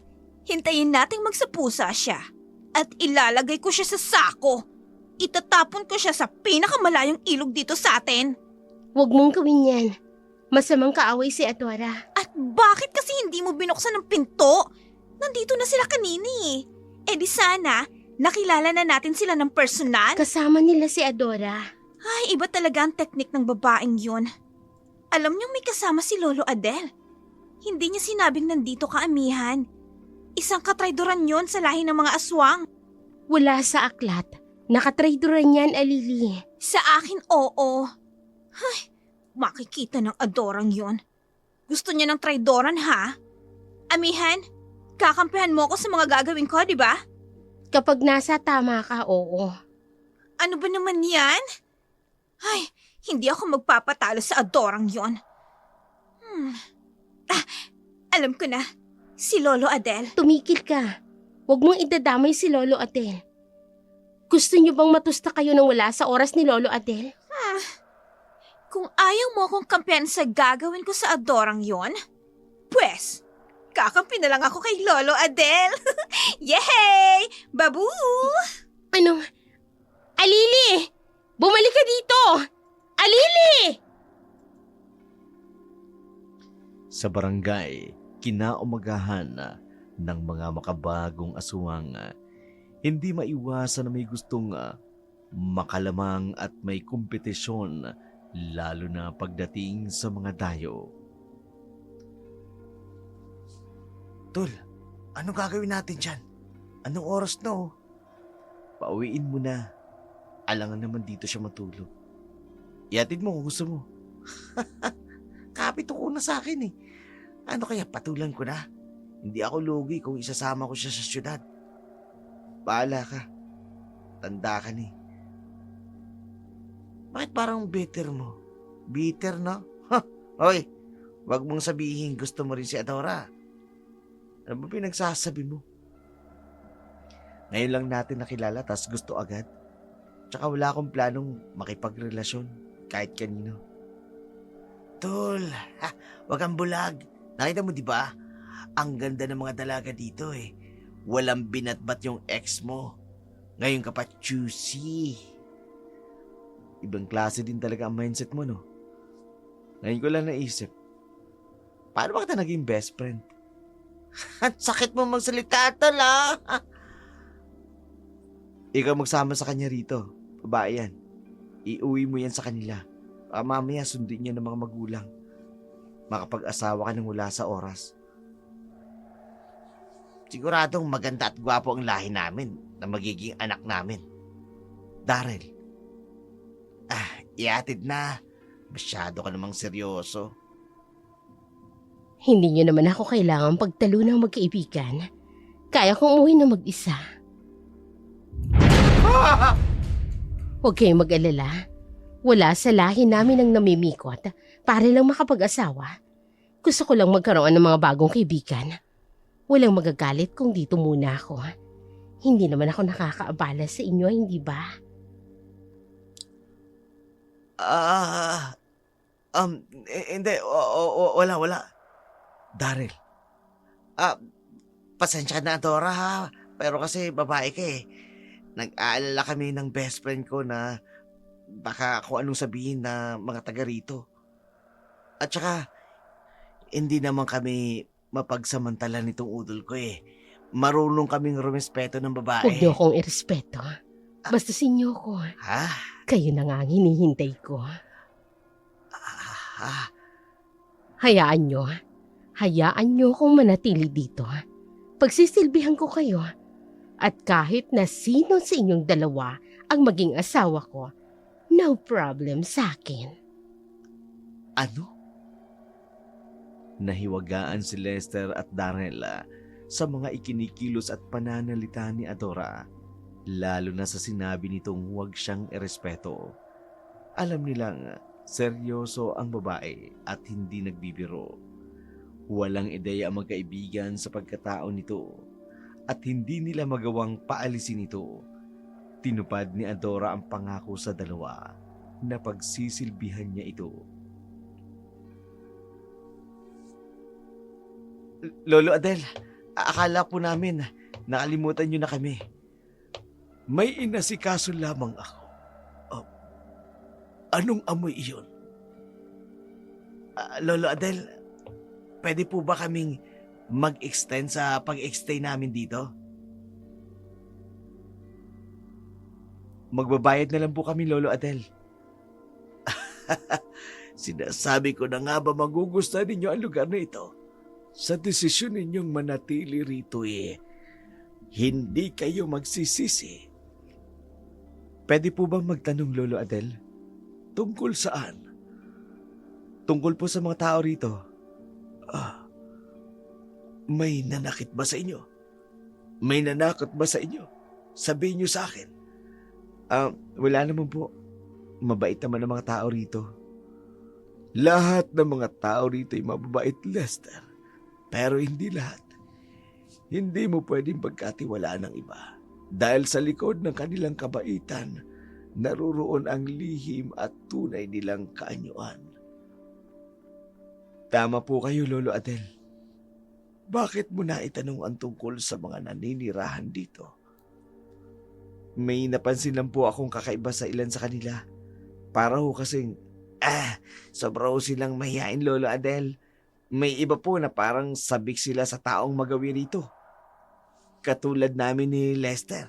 Hintayin nating magsapusa siya. At ilalagay ko siya sa sako. Itatapon ko siya sa pinakamalayong ilog dito sa atin. Huwag mong gawin yan. Masamang kaaway si Adora. At bakit kasi hindi mo binuksan ng pinto? Nandito na sila kanina eh. Eh di sana, nakilala na natin sila ng personal. Kasama nila si Adora. Ay, iba talaga ang teknik ng babaeng yun. Alam niyong may kasama si Lolo Adel. Hindi niya sinabing nandito ka, amihan. Isang katraydoran yon sa lahi ng mga aswang. Wala sa aklat. Nakatraydoran yan, Alili. Sa akin, oo. Ay, makikita ng adorang yon. Gusto niya ng traydoran, ha? Amihan, kakampihan mo ako sa mga gagawin ko, di ba? Kapag nasa tama ka, oo. Ano ba naman yan? Ay, hindi ako magpapatalo sa adorang yon. Alam ko na. Si Lolo Adel. Tumikil ka. Huwag mong idadamay si Lolo Adel. Gusto niyo bang matusta kayo nang wala sa oras ni Lolo Adel? Kung ayaw mo akong kampiyan sa gagawin ko sa Adorang yon, pwes, kakampi na lang ako kay Lolo Adel. Yehey! Babu! Anong? Alili! Bumalik ka dito! Alili! Sa barangay, kinaumagahan ng mga makabagong aswang, hindi maiwasan na may gustong makalamang at may kompetisyon, lalo na pagdating sa mga dayo. Tol, anong gagawin natin dyan? Anong oras na oh? Pauwiin mo na. Alangan naman dito siya matulog. Iatid mo kung gusto mo. Kapit ko na sa akin eh. Ano kaya patulan ko na? Hindi ako lugi kung isasama ko siya sa syudad. Bahala ka. Tanda ka ni. Bakit parang bitter mo? Bitter, no? Hoy, wag mong sabihin gusto mo rin si Adora. Ano ba pinagsasabi mo? Ngayon lang natin nakilala tas gusto agad. Tsaka wala akong planong makipagrelasyon kahit kanino. Tol, wag kang bulag. Nakita mo di ba? Ang ganda ng mga dalaga dito eh. Walang binatbat yung ex mo. Ngayon ka pa choosy. Ibang klase din talaga ang mindset mo, no? Ngayon ko lang naisip, paano ba kita naging best friend? At sakit mo magsalita, tol ah. Ikaw magsama sa kanya rito. Babae yan. Iuwi mo yan sa kanila. Mamaya sundin niya ng mga magulang. Makapag-asawa ka nang wala sa oras. Siguradong maganda at gwapo ang lahi namin na magiging anak namin. Daryl, Iatid na. Masyado ka namang seryoso. Hindi niyo naman ako kailangan pagtalo ng magkaibigan. Kaya kong umuwi na mag-isa. Huwag kayong mag-alala. Wala sa lahi namin ang namimikot para lang makapag-asawa. Gusto ko lang magkaroon ng mga bagong kaibigan. Walang magagalit kung dito muna ako. Hindi naman ako nakakaabala sa inyo, hindi ba? Hindi. Wala. Daryl, Pasensya na, Dora, ha? Pero kasi babae ka eh. Nag-aalala kami ng best friend ko na baka kung anong sabihin na mga taga rito. At saka, hindi naman kami mapagsamantala nitong udol ko eh. Marunong kaming rumespeto ng babae. Huwag niyo akong irespeto. Basta sinyo ko. Ha? Kayo na nga ang hinihintay ko. Ah, Hayaan niyo. Hayaan niyo akong manatili dito. Pagsisilbihan ko kayo. At kahit na sino sa inyong dalawa ang maging asawa ko, no problem sa akin. ano? nahiwagaan si Lester at Daryl sa mga ikinikilos at pananalita ni Adora, lalo na sa sinabi nitong huwag siyang irespeto. Alam nilang seryoso ang babae at hindi nagbibiro. Walang ideya ang magkaibigan sa pagkatao nito at hindi nila magawang paalisin ito. Tinupad ni Adora ang pangako sa dalawa na pagsisilbihan niya ito. Lolo Adel, akala po namin nakalimutan niyo na kami. May inasikaso lamang ako. Anong amoy iyon? Lolo Adel, pwede po ba kaming mag-extend sa pag-stay namin dito? Magbabayad na lang po kami, Lolo Adel. Sinasabi ko na nga ba magugustuhan ninyo ang lugar na ito? Sa desisyon ninyong manatili rito hindi kayo magsisisi. Pwede po bang magtanong, Lolo Adel? Tungkol saan? Tungkol po sa mga tao rito. May nanakit ba sa inyo? May nanakot ba sa inyo? Sabihin niyo sa akin. Wala naman po. Mabait naman ang mga tao rito. Lahat ng mga tao rito ay mababait, Lester. Pero hindi lahat. Hindi mo pwedeng pagkatiwalaan ng iba. Dahil sa likod ng kanilang kabaitan, naruroon ang lihim at tunay nilang kaanyuan. Tama po kayo, Lolo Adel. Bakit mo na itanong ang tungkol sa mga naninirahan dito? May napansin lang po akong kakaiba sa ilan sa kanila. Para ho kasing, sobra ho silang mahihain, Lolo Adel. May iba po na parang sabik sila sa taong magawi rito. Katulad namin ni Lester.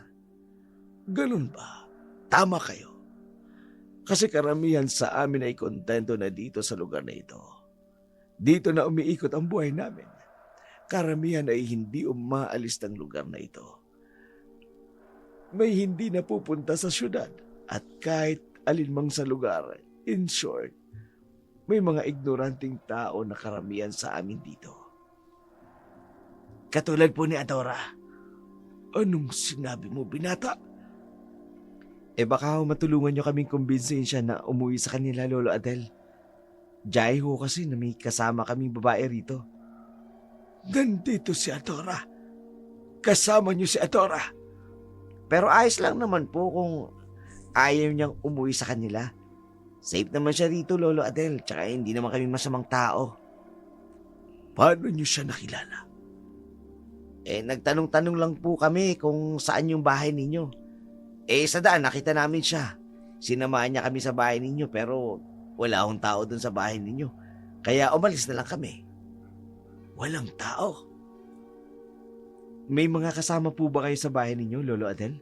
Ganun ba? Tama kayo. Kasi karamihan sa amin ay kontento na dito sa lugar na ito. Dito na umiikot ang buhay namin. Karamihan ay hindi umaalis ng lugar na ito. May hindi na pupunta sa syudad at kahit alinmang sa lugar. In short, may mga ignoranting tao na karamihan sa amin dito. Katulad po ni Adora. Anong sinabi mo, binata? Baka ho matulungan nyo kaming kumbinsin siya na umuwi sa kanila, Lolo Adel. Jai ho kasi na may kasama kaming babae rito. Nandito si Adora. Kasama niyo si Adora. Pero ayos lang naman po kung ayaw niyang umuwi sa kanila. Safe naman siya rito, Lolo Adel. Tsaka hindi naman kami masamang tao. Paano niyo siya nakilala? Nagtanong-tanong lang po kami kung saan yung bahay ninyo. Sa daan nakita namin siya. Sinamahan niya kami sa bahay ninyo pero wala akong tao dun sa bahay ninyo. Kaya umalis na lang kami. Walang tao. May mga kasama po ba kayo sa bahay ninyo, Lolo Adel?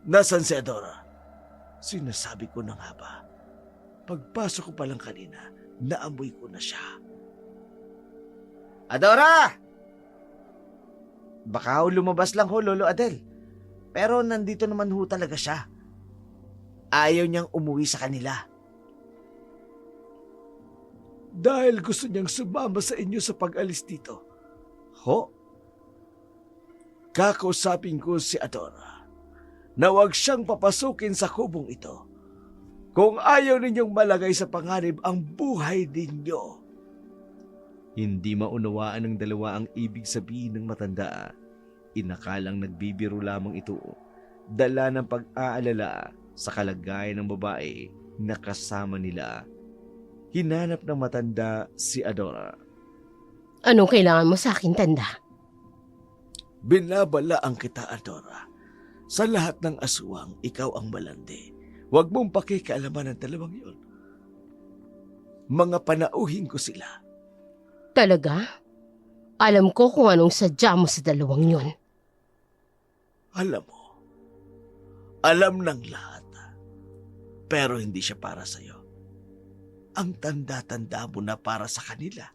Nasaan si Adora? Sinasabi ko na nga ba? Pagpasok ko pa lang kanina, naamoy ko na siya. Adora! Baka ho lumabas lang ho, Lolo Adel. Pero nandito naman ho talaga siya. Ayaw niyang umuwi sa kanila. Dahil gusto niyang sumama sa inyo sa pag-alis dito. Ho? Kakausapin ko si Adora na huwag siyang papasukin sa kubong ito kung ayaw ninyong malagay sa panganib ang buhay ninyo. Hindi maunawaan ng dalawa ang ibig sabihin ng matanda. Inakalang nagbibiro lamang ito. Dala ng pag-aalala sa kalagayan ng babae na kasama nila. Hinanap ng matanda si Adora. Anong kailangan mo sa akin, tanda? Binabalaan kita, Adora. Sa lahat ng aswang, ikaw ang malandi. Huwag mong pakikialaman ang dalawang yun. Mga panauhin ko sila. Talaga? Alam ko kung anong sadya mo sa dalawang yon. Alam mo, alam ng lahat. Pero hindi siya para sa'yo. Ang tanda-tanda mo na para sa kanila.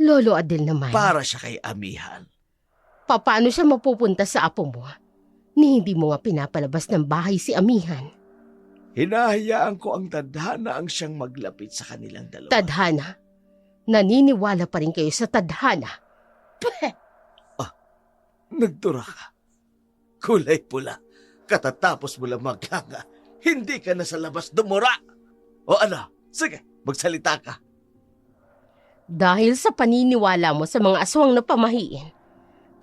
Lolo Adel naman. Para siya kay Amihan. Paano siya mapupunta sa apo mo? Ni hindi mo nga pinapalabas ng bahay si Amihan. Hinahayaan ko ang tadhana ang siyang maglapit sa kanilang dalawa. Tadhana? Naniniwala pa rin kayo sa tadhana? Nagtura ka. Kulay pula. Katatapos mo lang maghanga. Hindi ka na sa labas dumura. O ano? Sige, magsalita ka. Dahil sa paniniwala mo sa mga aswang na pamahiin,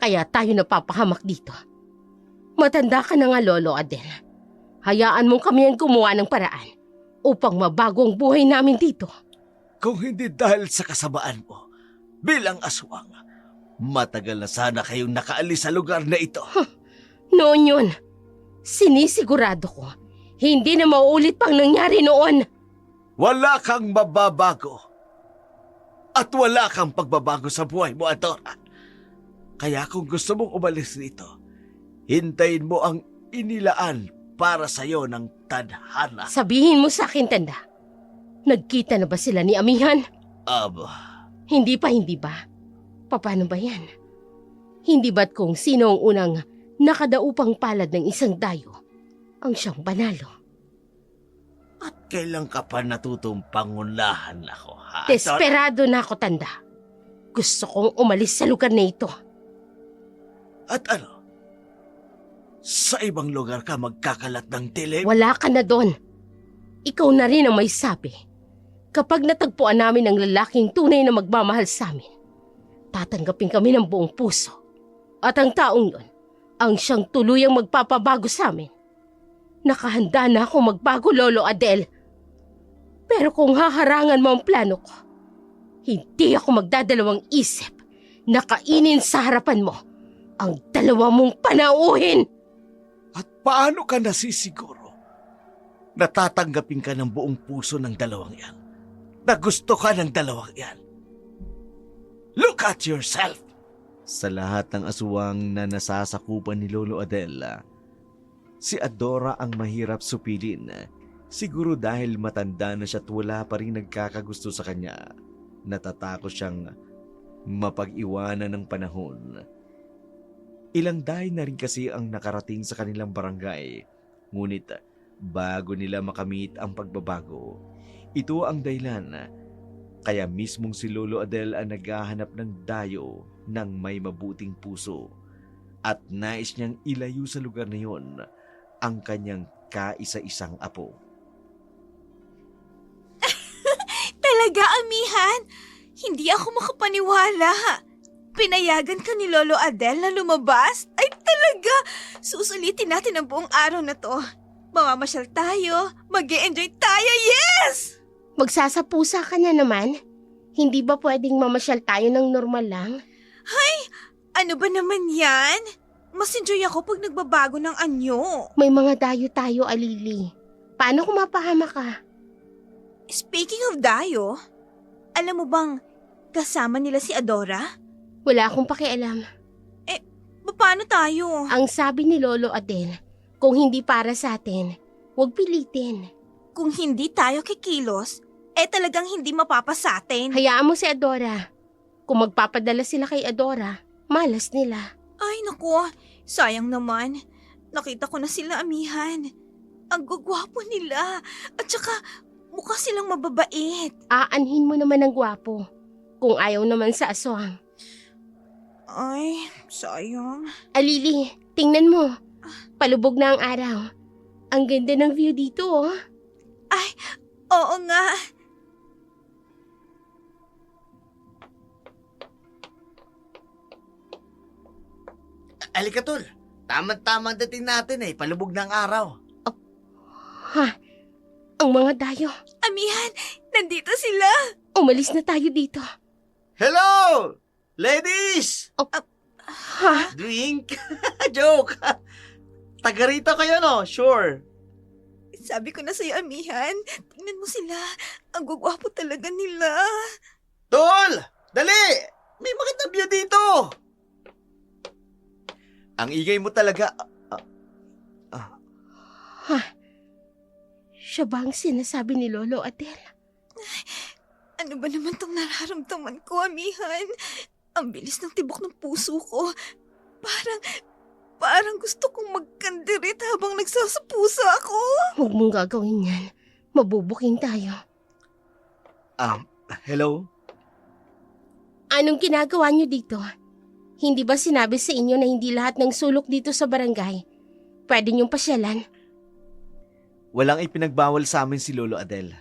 kaya tayo napapahamak dito. Matanda ka na nga, Lolo Adel. Hayaan mong kami ang gumawa ng paraan upang mabago ang buhay namin dito. Kung hindi dahil sa kasamaan mo, bilang aswang, matagal na sana kayong nakaalis sa lugar na ito. Noon yun, sinisigurado ko, hindi na mauulit pang nangyari noon. Wala kang mababago. At wala kang pagbabago sa buhay mo, Adora. Kaya kung gusto mong umalis dito, hintayin mo ang inilaan para sa'yo ng tadhana. Sabihin mo sa akin, tanda, nagkita na ba sila ni Amihan? Aba, Hindi ba? Paano ba yan? Hindi ba't kung sino ang unang nakadaupang palad ng isang dayo ang siyang panalo? at kailan ka pa natutong pangunahan ako, ha? Desperado na ako, tanda. Gusto kong umalis sa lugar na ito. At ano? Sa ibang lugar ka magkakalat ng dilim? Wala ka na doon. Ikaw na rin ang may sabi. Kapag natagpuan namin ang lalaking tunay na magmamahal sa amin, tatanggapin kami ng buong puso. At ang taong yun, ang siyang tuluyang magpapabago sa amin. Nakahanda na ako magbago, Lolo Adel. Pero kung haharangan mo ang plano ko, hindi ako magdadalawang isip na kainin sa harapan mo ang dalawa mong panauhin. At paano ka nasisiguro na tatanggapin ka ng buong puso ng dalawang yan? Na gusto ka ng dalawang yan? Look at yourself! Sa lahat ng aswang na nasasakupan ni Lolo Adel, si Adora ang mahirap supilin. Siguro dahil matanda na siya at wala pa rin nagkakagusto sa kanya. Natatakot siyang mapag-iwanan ng panahon. Ilang dahil na rin kasi ang nakarating sa kanilang barangay. Ngunit bago nila makamit ang pagbabago, ito ang dahilan kaya mismong si Lolo Adel ang naghahanap ng dayo ng may mabuting puso at nais niyang ilayo sa lugar na yon ang kanyang kaisa-isang apo. Talaga, amihan? Hindi ako makapaniwala. Pinayagan ka ni Lolo Adel na lumabas? Ay talaga! Susulitin natin ang buong araw na to. Mamamasyal tayo, mag-e-enjoy tayo, yes! Magsasapusa ka na naman. Hindi ba pwedeng mamasyal tayo ng normal lang? Ano ba naman yan? Mas enjoy ako pag nagbabago ng anyo. May mga dayo tayo, Alili. Paano kung mapahama ka? Speaking of dayo, alam mo bang kasama nila si Adora? Wala akong pakialam. Paano tayo? Ang sabi ni Lolo Adel, kung hindi para sa atin, huwag pilitin. Kung hindi tayo kikilos, talagang hindi mapapasa atin. Hayaan mo si Adora. Kung magpapadala sila kay Adora, malas nila. Ay naku, sayang naman. Nakita ko na sila, amihan. Ang gugwapo nila. At saka, mukha silang mababait. Aanhin mo naman ng gwapo. Kung ayaw naman sa aswang. Ay, sayang. Alili, tingnan mo. Palubog na ang araw. Ang ganda ng view dito, oh. Ay, oo nga. Alika, tol. Tamang-tamang dating natin palubog ng araw. Ha? Ang mga dayo. Amihan, nandito sila. Umalis na tayo dito. Hello! Ladies! Ha? Drink? Joke! Taga rito kayo, no? Sure. Sabi ko na sa'yo, amihan. Tingnan mo sila. Ang gugwapo talaga nila. Tol! Dali! May magandang view dito! Ang ingay mo talaga. Ha? Siya ba ang sinasabi ni Lolo Adel? Ano ba naman tong nararamdaman ko, amihan? Ang bilis ng tibok ng puso ko. Parang gusto kong magkandirit habang nagsasapusa ako. Huwag mong gagawin yan. Mabubuking tayo. Hello? Anong ginagawa niyo dito? Hindi ba sinabi sa inyo na hindi lahat ng sulok dito sa barangay pwede niyong pasyalan? Walang ipinagbawal sa amin si Lolo Adel.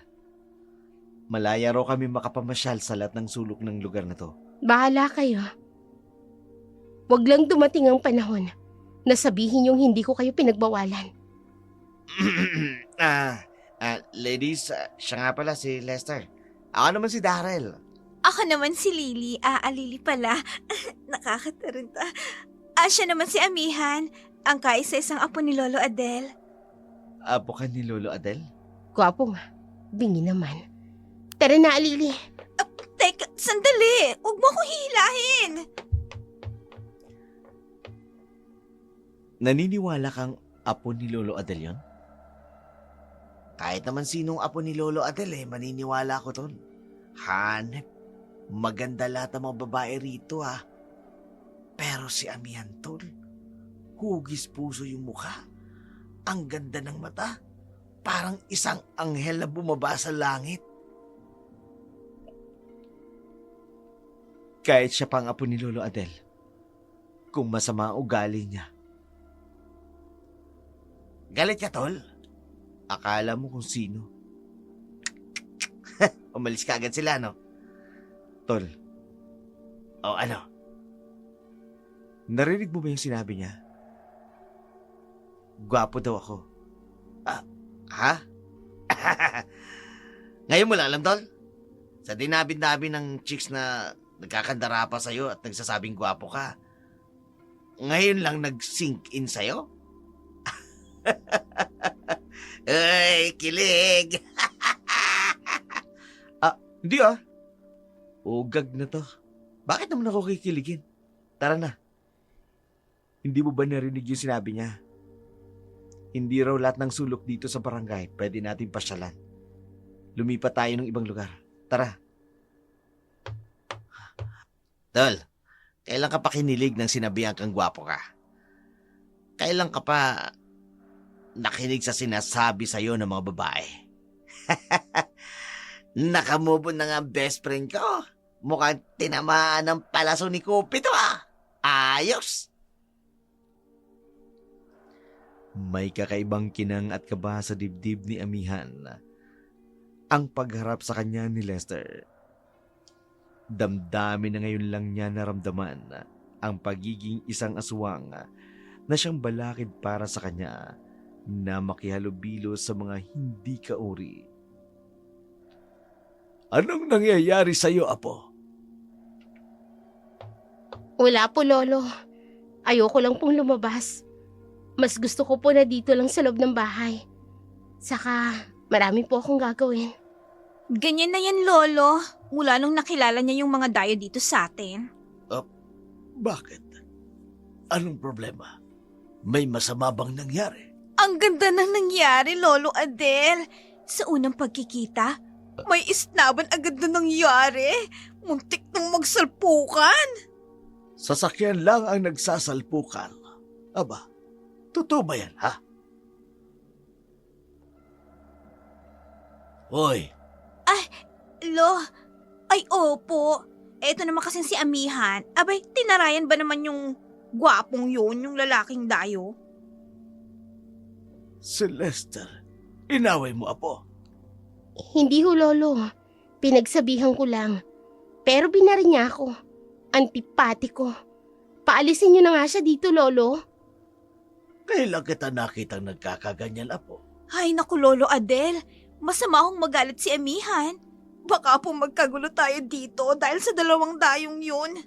Malaya raw kami makapamasyal sa lahat ng sulok ng lugar na to. Bahala kayo. Huwag lang dumating ang panahon na sabihin yung hindi ko kayo pinagbawalan. Ladies, siya nga pala si Lester. Ako naman si Darrell. Ako naman si Lily. Lily pala. Nakakataranta. Siya naman si Amihan, ang kaisa-isang apo ni Lolo Adel. Apo ka ni Lolo Adel? Gwapo nga. Bingi naman. Tara na, Alili. Teka, sandali. Huwag mo akong hihilahin. Naniniwala kang apo ni Lolo Adel yon? Kahit naman sinong apo ni Lolo Adel, maniniwala ko ton. Hanep, maganda lahat ng mga babae rito Pero si Amihan, tol, hugis puso yung mukha. Ang ganda ng mata. Parang isang anghel na bumaba sa langit. Kahit siya pang apo ni Lolo Adel, kung masama ang ugali niya. Galit ka, tol? Akala mo kung sino. Umalis ka agad sila, no? Tol, O ano? Narinig mo ba yung sinabi niya? Gwapo daw ako. Ha? Ngayon mo lang alam, Tol? Sa dinabi-dabi ng chicks na nagkakandara pa sa'yo at nagsasabing gwapo ka, ngayon lang nag-sink in sa'yo? Ay, kilig! Hindi Ugag na to. Bakit naman ako kikiligin? Tara na. Hindi mo ba narinig yung sinabi niya? Hindi raw lahat ng sulok dito sa barangay pwede natin pasyalan. Lumipat tayo ng ibang lugar. Tara. Tol, kailan ka pa kinilig ng sinabihan kang gwapo ka? Kailan ka pa nakinig sa sinasabi sa'yo ng mga babae? Nakamove on na nga best friend ko. Mukhang tinamaan ng palaso ni Kupito Ayos! May kakaibang kinang at kaba sa dibdib ni Amihan ang pagharap sa kanya ni Lester. Damdamin na ngayon lang niya naramdaman ang pagiging isang aswang na siyang balakid para sa kanya na makihalubilo sa mga hindi kauri. Anong nangyayari sa'yo, Apo? Wala po, Lolo. Ayoko lang pong lumabas. Mas gusto ko po na dito lang sa loob ng bahay. Saka, marami po akong gagawin. Ganyan na yan, Lolo. Mula nung nakilala niya yung mga dayo dito sa atin. Bakit? Anong problema? May masama bang nangyari? Ang ganda nang nangyari, Lolo Adel. Sa unang pagkikita, may isnaban agad na nangyari. Muntik nang magsalpukan. Sasakyan lang ang nagsasalpukan. Aba, totoo ba yan, ha? Hoy, Ay opo. Eto naman kasi si Amihan. Abay, tinarayan ba naman yung gwapong yun, yung lalaking dayo? si Lester, inaway mo, Apo. Hindi ho, Lolo. Pinagsabihan ko lang. Pero binari niya ako. Antipatiko. Paalisin niyo na nga siya dito, Lolo. Kailan kita nakitang nagkakaganyan, Apo? Ay naku, Lolo Adel. Masama akong magalit si Amihan. Baka po magkagulo tayo dito dahil sa dalawang dayong yun.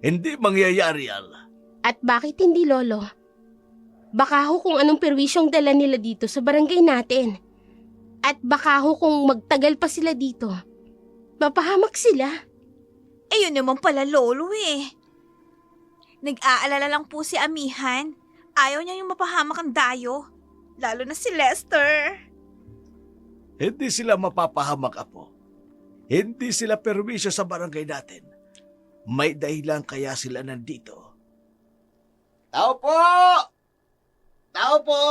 Hindi mangyayari yan. At bakit hindi, Lolo? Baka ho kung anong perwisyong dala nila dito sa barangay natin. At baka ho kung magtagal pa sila dito, mapahamak sila. Eh yun naman pala, Lolo eh. Nag-aalala lang po si Amihan. Ayaw niya yung mapahamak ang dayo. Lalo na si Lester. Hindi sila mapapahamak, Apo. Hindi sila perwisyo sa barangay natin. May dahilan kaya sila nandito. Tao po! Tao po!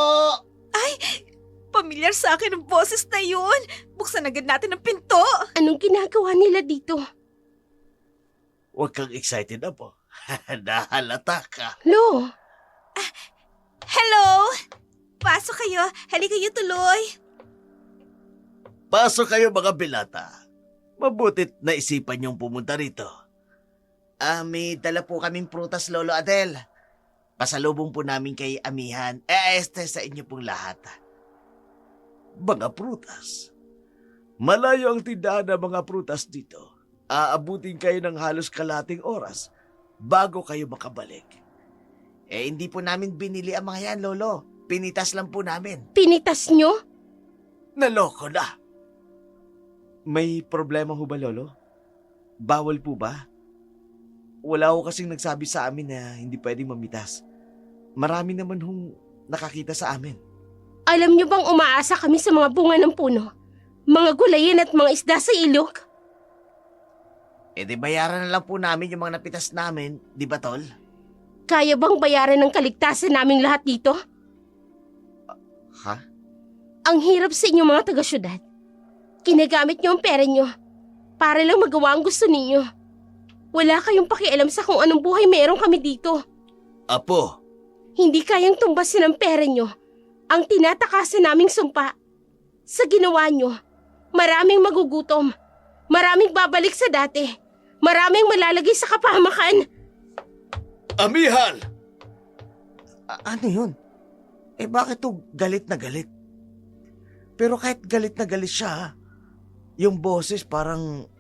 Pamilyar sa akin ang boses na yun. Buksan agad natin ang pinto. Anong ginagawa nila dito? Huwag kang excited, Apo. Nahalata ka. Lo, Hello! Pasok kayo. Halika kayo tuloy. Pasok kayo, mga binata. Mabutit na isipan niyong pumunta rito. May dala po kaming prutas, Lolo Adel. Pasalubong po namin kay Amihan. Sa inyo pong lahat. Mga prutas. Malayo ang tindahan ng mga prutas dito. Aabutin kayo ng halos kalating oras bago kayo makabalik. Hindi po namin binili ang mga yan, Lolo. Pinitas lang po namin. pinitas nyo? Naloko na. May problema ho ba, Lolo? Bawal po ba? Wala ho kasing nagsabi sa amin na hindi pwedeng mamitas. Marami naman hong nakakita sa amin. Alam nyo bang umaasa kami sa mga bunga ng puno? Mga gulayin at mga isda sa ilog? Di bayaran na lang po namin yung mga napitas namin, di ba, Tol? Kaya bang bayaran ng kaligtasan naming lahat dito? Ha? Ang hirap sa inyo mga taga-syudad. Kinagamit nyo ang pera nyo para lang magawa ang gusto ninyo. Wala kayong pakialam sa kung anong buhay meron kami dito. Apo, Hindi kayang tumbasin ang pera nyo ang tinatakasan naming sumpa. Sa ginawa nyo, maraming magugutom, maraming babalik sa dati, maraming malalagay sa kapahamakan. Amihan! Ano yun? Bakit to galit na galit? Pero kahit galit na galit siya, yung boses parang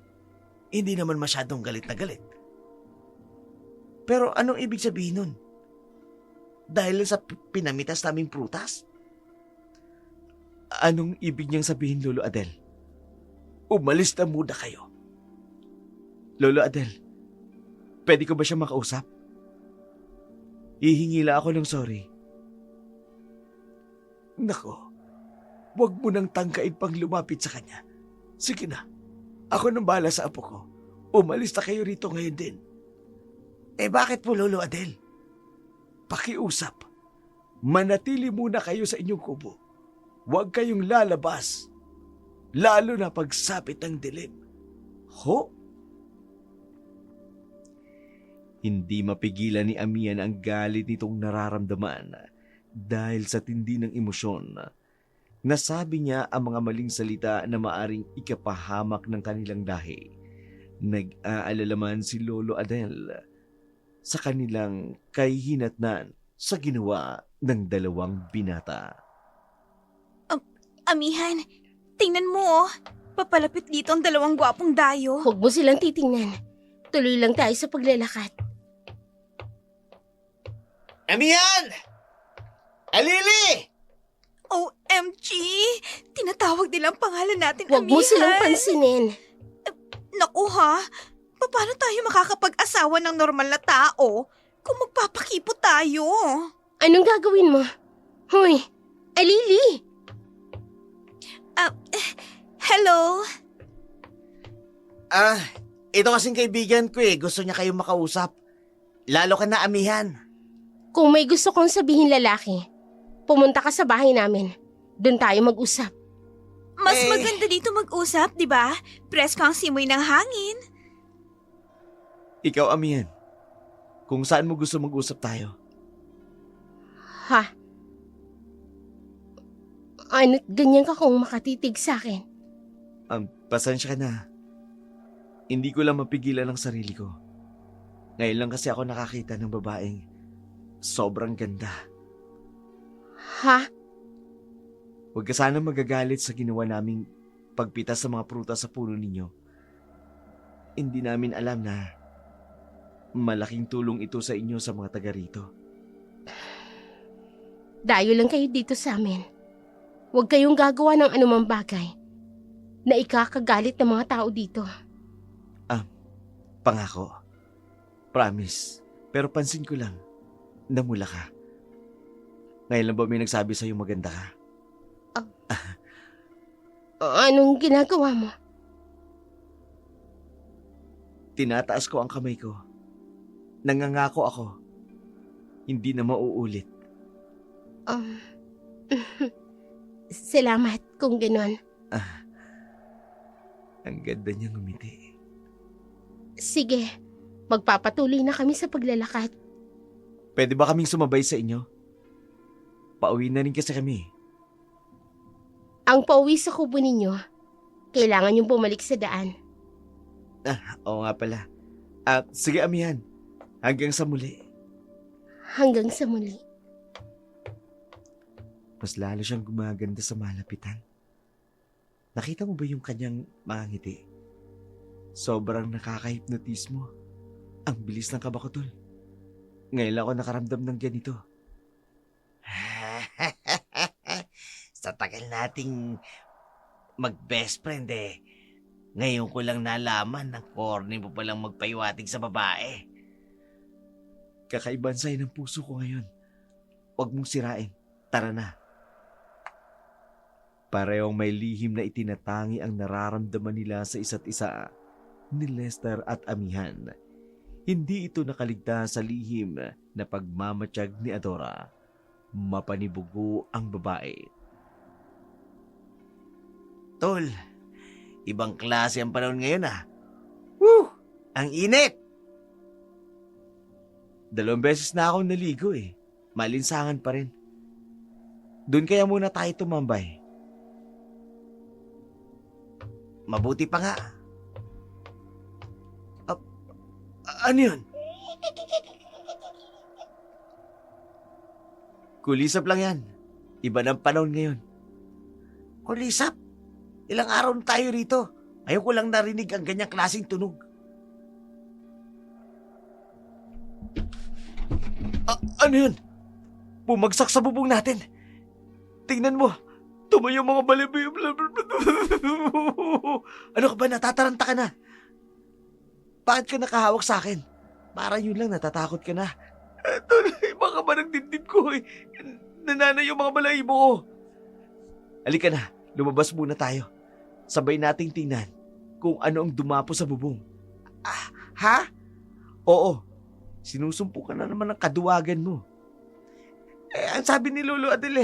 hindi naman masyadong galit na galit. Pero anong ibig sabihin nun? Dahil sa pinamitas naming prutas? Anong ibig niyang sabihin, Lolo Adel? Umalis na muna kayo. Lolo Adel, pwede ko ba siya makausap? Hihingi lang ako ng sorry. Nako, wag mo nang tangkain pang lumapit sa kanya. Sige na, ako nang bahala sa apo ko. Umalis na kayo rito ngayon din. Bakit po, Lolo Adel? Pakiusap. Manatili muna kayo sa inyong kubo. Huwag kayong lalabas. Lalo na pagsapit ng dilim. Ho? Hindi mapigilan ni Amihan ang galit nitong nararamdaman dahil sa tindi ng emosyon. Nasabi niya ang mga maling salita na maaring ikapahamak ng kanilang lahi. Nag-aalala man si Lolo Adel sa kanilang kahihinatnan sa ginawa ng dalawang binata. Amihan, tingnan mo oh. Papalapit dito ang dalawang gwapong dayo. Huwag mo silang titingnan. Tuloy lang tayo sa paglalakad. Amihan! Alili! OMG! Tinatawag nilang pangalan natin, Huwag mo Amihan. silang pansinin. Naku ha, paano tayo makakapag-asawa ng normal na tao kung magpapakipo tayo? Anong gagawin mo? Hoy, Alili! Hello? Ito kasing kaibigan ko Gusto niya kayong makausap. Lalo ka na, Amihan. Kung may gusto kong sabihin lalaki, pumunta ka sa bahay namin. Doon tayo mag-usap. Mas maganda dito mag-usap, di ba? Presko ang simoy ng hangin. Ikaw, Amihan, kung saan mo gusto mag-usap tayo? Ha? Ano't ganyan ka kung makatitig sa akin? Pasensya ka na. Hindi ko lang mapigilan ang sarili ko. Ngayon lang kasi ako nakakita ng babaeng sobrang ganda. Ha? Huwag ka sana magagalit sa ginawa naming pagpitas sa mga prutas sa puno ninyo. Hindi namin alam na malaking tulong ito sa inyo sa mga taga rito. Dayo lang kayo dito sa amin. Huwag kayong gagawa ng anumang bagay na ikakagalit ng mga tao dito. Pangako. Promise. Pero pansin ko lang, namula ka. Ngayon lang ba may nagsabi sa'yo maganda ka? Anong ginagawa mo? Tinataas ko ang kamay ko. Nangangako ako. Hindi na mauulit. Salamat kung gano'n. Ang ganda niyang ngumiti. Sige, magpapatuloy na kami sa paglalakad. Pwede ba kaming sumabay sa inyo? Pauwi na rin kasi kami. Ang pauwi sa kubo ninyo, kailangan yung bumalik sa daan. Oo nga pala. Sige, Amihan. Hanggang sa muli. Hanggang sa muli. Mas lalo siyang gumaganda sa malapitan. Nakita mo ba yung kanyang mga ngiti? Sobrang nakaka-hypnotismo. Ang bilis ng kaba ko, tol. Ngayon lang ako nakaramdam ng ganito. Sa tagal nating mag-best friend ngayon ko lang nalaman na corny mo palang magpaiwatig sa babae. Kakaiban sa'yo ng puso ko ngayon. Huwag mong sirain. Tara na. Parehong may lihim na itinatangi ang nararamdaman nila sa isa't isa ni Lester at Amihan. Hindi ito nakaligtas sa lihim na pagmamatsyag ni Adora. Mapanibugo ang babae. Tol, ibang klase ang panahon ngayon Woo! Ang init! 2 beses na akong naligo Malinsangan pa rin. Doon kaya muna tayo tumambay. Mabuti pa nga. Ano yun? Kulisap lang yan. Iba ng panahon ngayon. Kulisap, ilang araw na tayo rito. Ayoko lang narinig ang ganyang klaseng tunog. Ano yun? Bumagsak sa bubong natin. Tingnan mo. Tumayo mga balibi. Ano ka ba, natataranta ka na? Bakit ka nakahawak sa akin? Para yun lang, natatakot ka na. Tol, baka ba ng dibdib ko eh. Nananay yung mga balahibo ko. Halika na, lumabas muna tayo. Sabay nating tingnan kung ano ang dumapo sa bubong. Ha? Oo, sinusumpukan na naman ang kaduwagan mo. Ang sabi ni Lolo Adel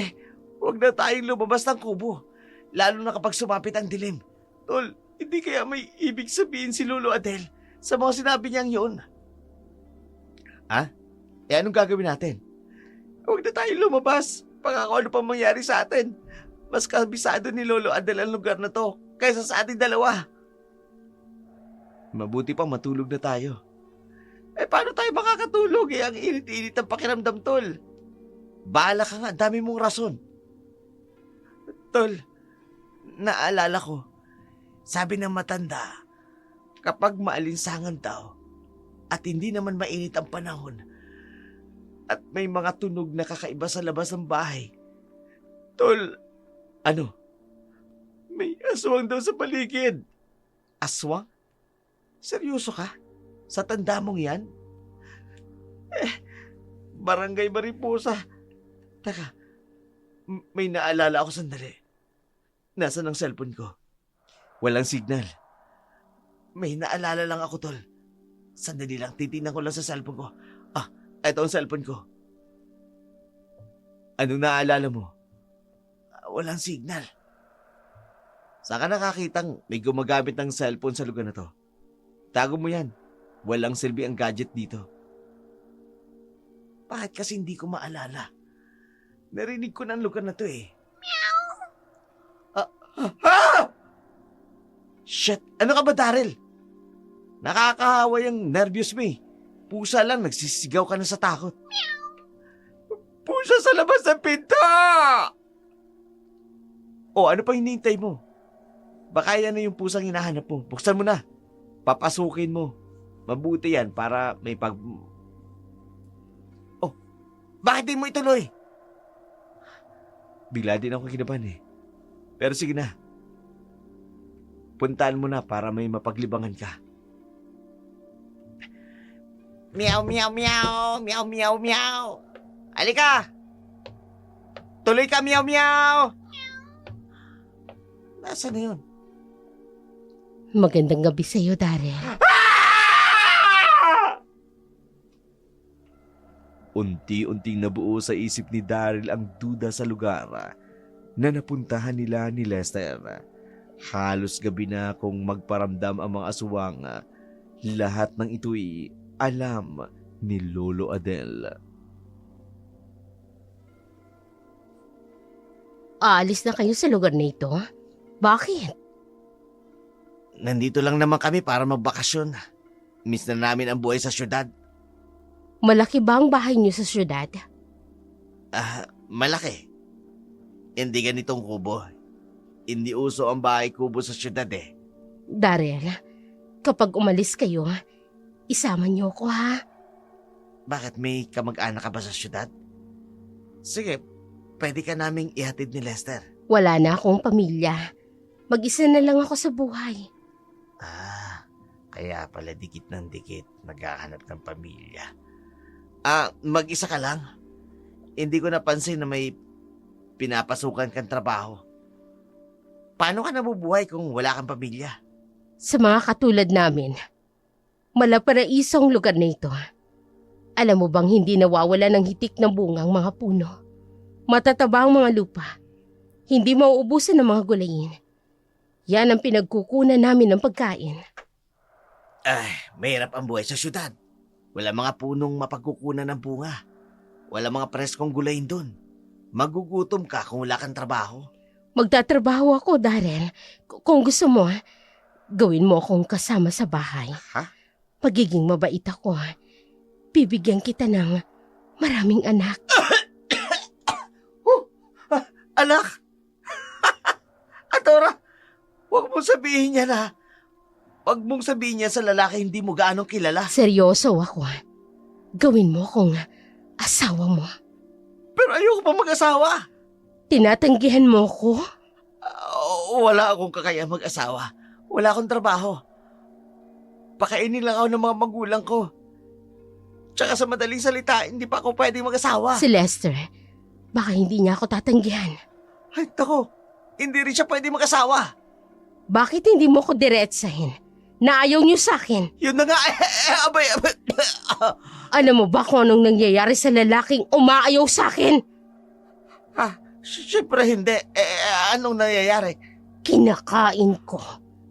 huwag na tayong lumabas ng kubo. Lalo na kapag sumapit ang dilim. Tol, hindi kaya may ibig sabihin si Lolo Adel sa mga sinabi niyang yun? Anong gagawin natin? Huwag na tayong lumabas. Baka kung ano pa mangyari sa atin. Mas kabisado ni Lolo Adel ang lugar na to kaysa sa ating dalawa. Mabuti pa matulog na tayo. Paano tayo makakatulog? Ang init-init ang pakiramdam, Tol. Bahala ka nga, dami mong rason. Tol, naalala ko, Sabi ng matanda, kapag maalinsangan daw at hindi naman mainit ang panahon at may mga tunog na kakaiba sa labas ng bahay. Tol, ano? May aswang daw sa paligid. Aswang? Seryoso ka? Sa tanda mong yan? Barangay Mariposa. Teka, May naalala ako sandali. Nasaan ang cellphone ko? Walang signal. may naalala lang ako, tol. Sandali lang, titingnan ko lang sa cellphone ko. Eto ang cellphone ko. Anong naalala mo? Walang signal. Saan ka nakakitang may gumagamit ng cellphone sa lugar na to? Tago mo yan. Walang silbi ang gadget dito. Bakit kasi hindi ko maalala? Narinig ko ng lugar na to eh. Shit! Ano ka ba, Daryl? Nakakahawa yung nervyos mo eh. Pusa lang, nagsisigaw ka na sa takot. Pusa sa labas ng pinto! O, ano pa hinihintay mo? Baka yan na yung pusang hinahanap mo. Buksan mo na. Papasukin mo. Mabuti yan para may Bakit di mo ituloy? Bigla din ako kinabahan eh. Pero sige na. Puntaan mo na para may mapaglibangan ka. Meow, meow, meow. Meow, meow, meow. Halika! Tuloy ka, meow, meow! Nasaan na yun? Magandang gabi sa iyo, Daryl. Unti-unting nabuo sa isip ni Daryl ang duda sa lugar na napuntahan nila ni Lester. Halos gabi na kung magparamdam ang mga aswang. Lahat ng ito'y alam ni Lolo Adel. Aalis na kayo sa lugar na ito? Bakit? Nandito lang naman kami para magbakasyon. Miss na namin ang buhay sa syudad. Malaki ba ang bahay niyo sa syudad? Malaki. Hindi ganitong kubo. Hindi uso ang bahay kubo sa syudad eh. Daryl, kapag umalis kayo, isama niyo ko ha. Bakit may kamag-anak ka ba sa syudad? Sige, pwede ka naming ihatid ni Lester. Wala na akong pamilya. Mag-isa na lang ako sa buhay. Kaya pala dikit ng dikit naghahanap ng pamilya. Mag-isa ka lang? Hindi ko napansin na may pinapasukan kang trabaho. Paano ka nabubuhay kung wala kang pamilya? Sa mga katulad namin, malaparaisong lugar na ito. Alam mo bang hindi nawawala ng hitik ng bungang mga puno? Matataba ang mga lupa. Hindi mauubusan ng mga gulayin. Yan ang pinagkukunan namin ng pagkain. Mahirap ang buhay sa syudad. Wala mga punong mapagkukunan ng bunga. Wala mga preskong gulayin doon. Magugutom ka kung wala kang trabaho. Magtatrabaho ako, Daryl. Kung gusto mo, gawin mo akong kasama sa bahay. Ha? Magiging mabait ako. Bibigyan kita ng maraming anak. Anak! Adora, huwag mong sabihin niya na. Huwag mong sabihin niya sa lalaki hindi mo gaanong kilala. Seryoso ako. Gawin mo kung asawa mo. Pero ayoko pa mag-asawa. Tinatanggihan mo ko? Wala akong kakaya mag-asawa. Wala akong trabaho. Pakainin lang ako ng mga magulang ko. Tsaka sa madaling salita, hindi pa ako pwedeng mag-asawa. Si Lester, baka hindi niya ako tatanggihan. Ay, tako. Hindi rin siya pwedeng mag-asawa. Bakit hindi mo ko diretsahin? Na ayaw niyo sa akin. Yun na nga. Abay. Alam mo ba kung anong nangyayari sa lalaking umaayaw sa akin? Siyempre hindi. Anong nangyayari? Kinakain ko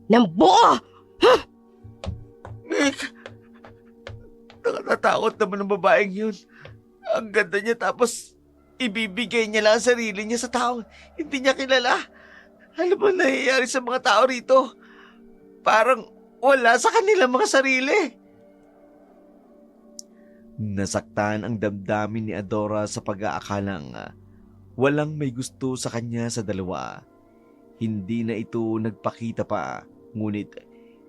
ng buo! Nick, nakatatakot naman ng babaeng yun. Ang ganda niya tapos ibibigay niya lang ang sarili niya sa taong hindi niya kilala. Ano ba nangyayari sa mga tao rito? Parang wala sa kanilang mga sarili. Nasaktan ang damdamin ni Adora sa pag-aakalang walang may gusto sa kanya sa dalawa. Hindi na ito nagpakita pa, ngunit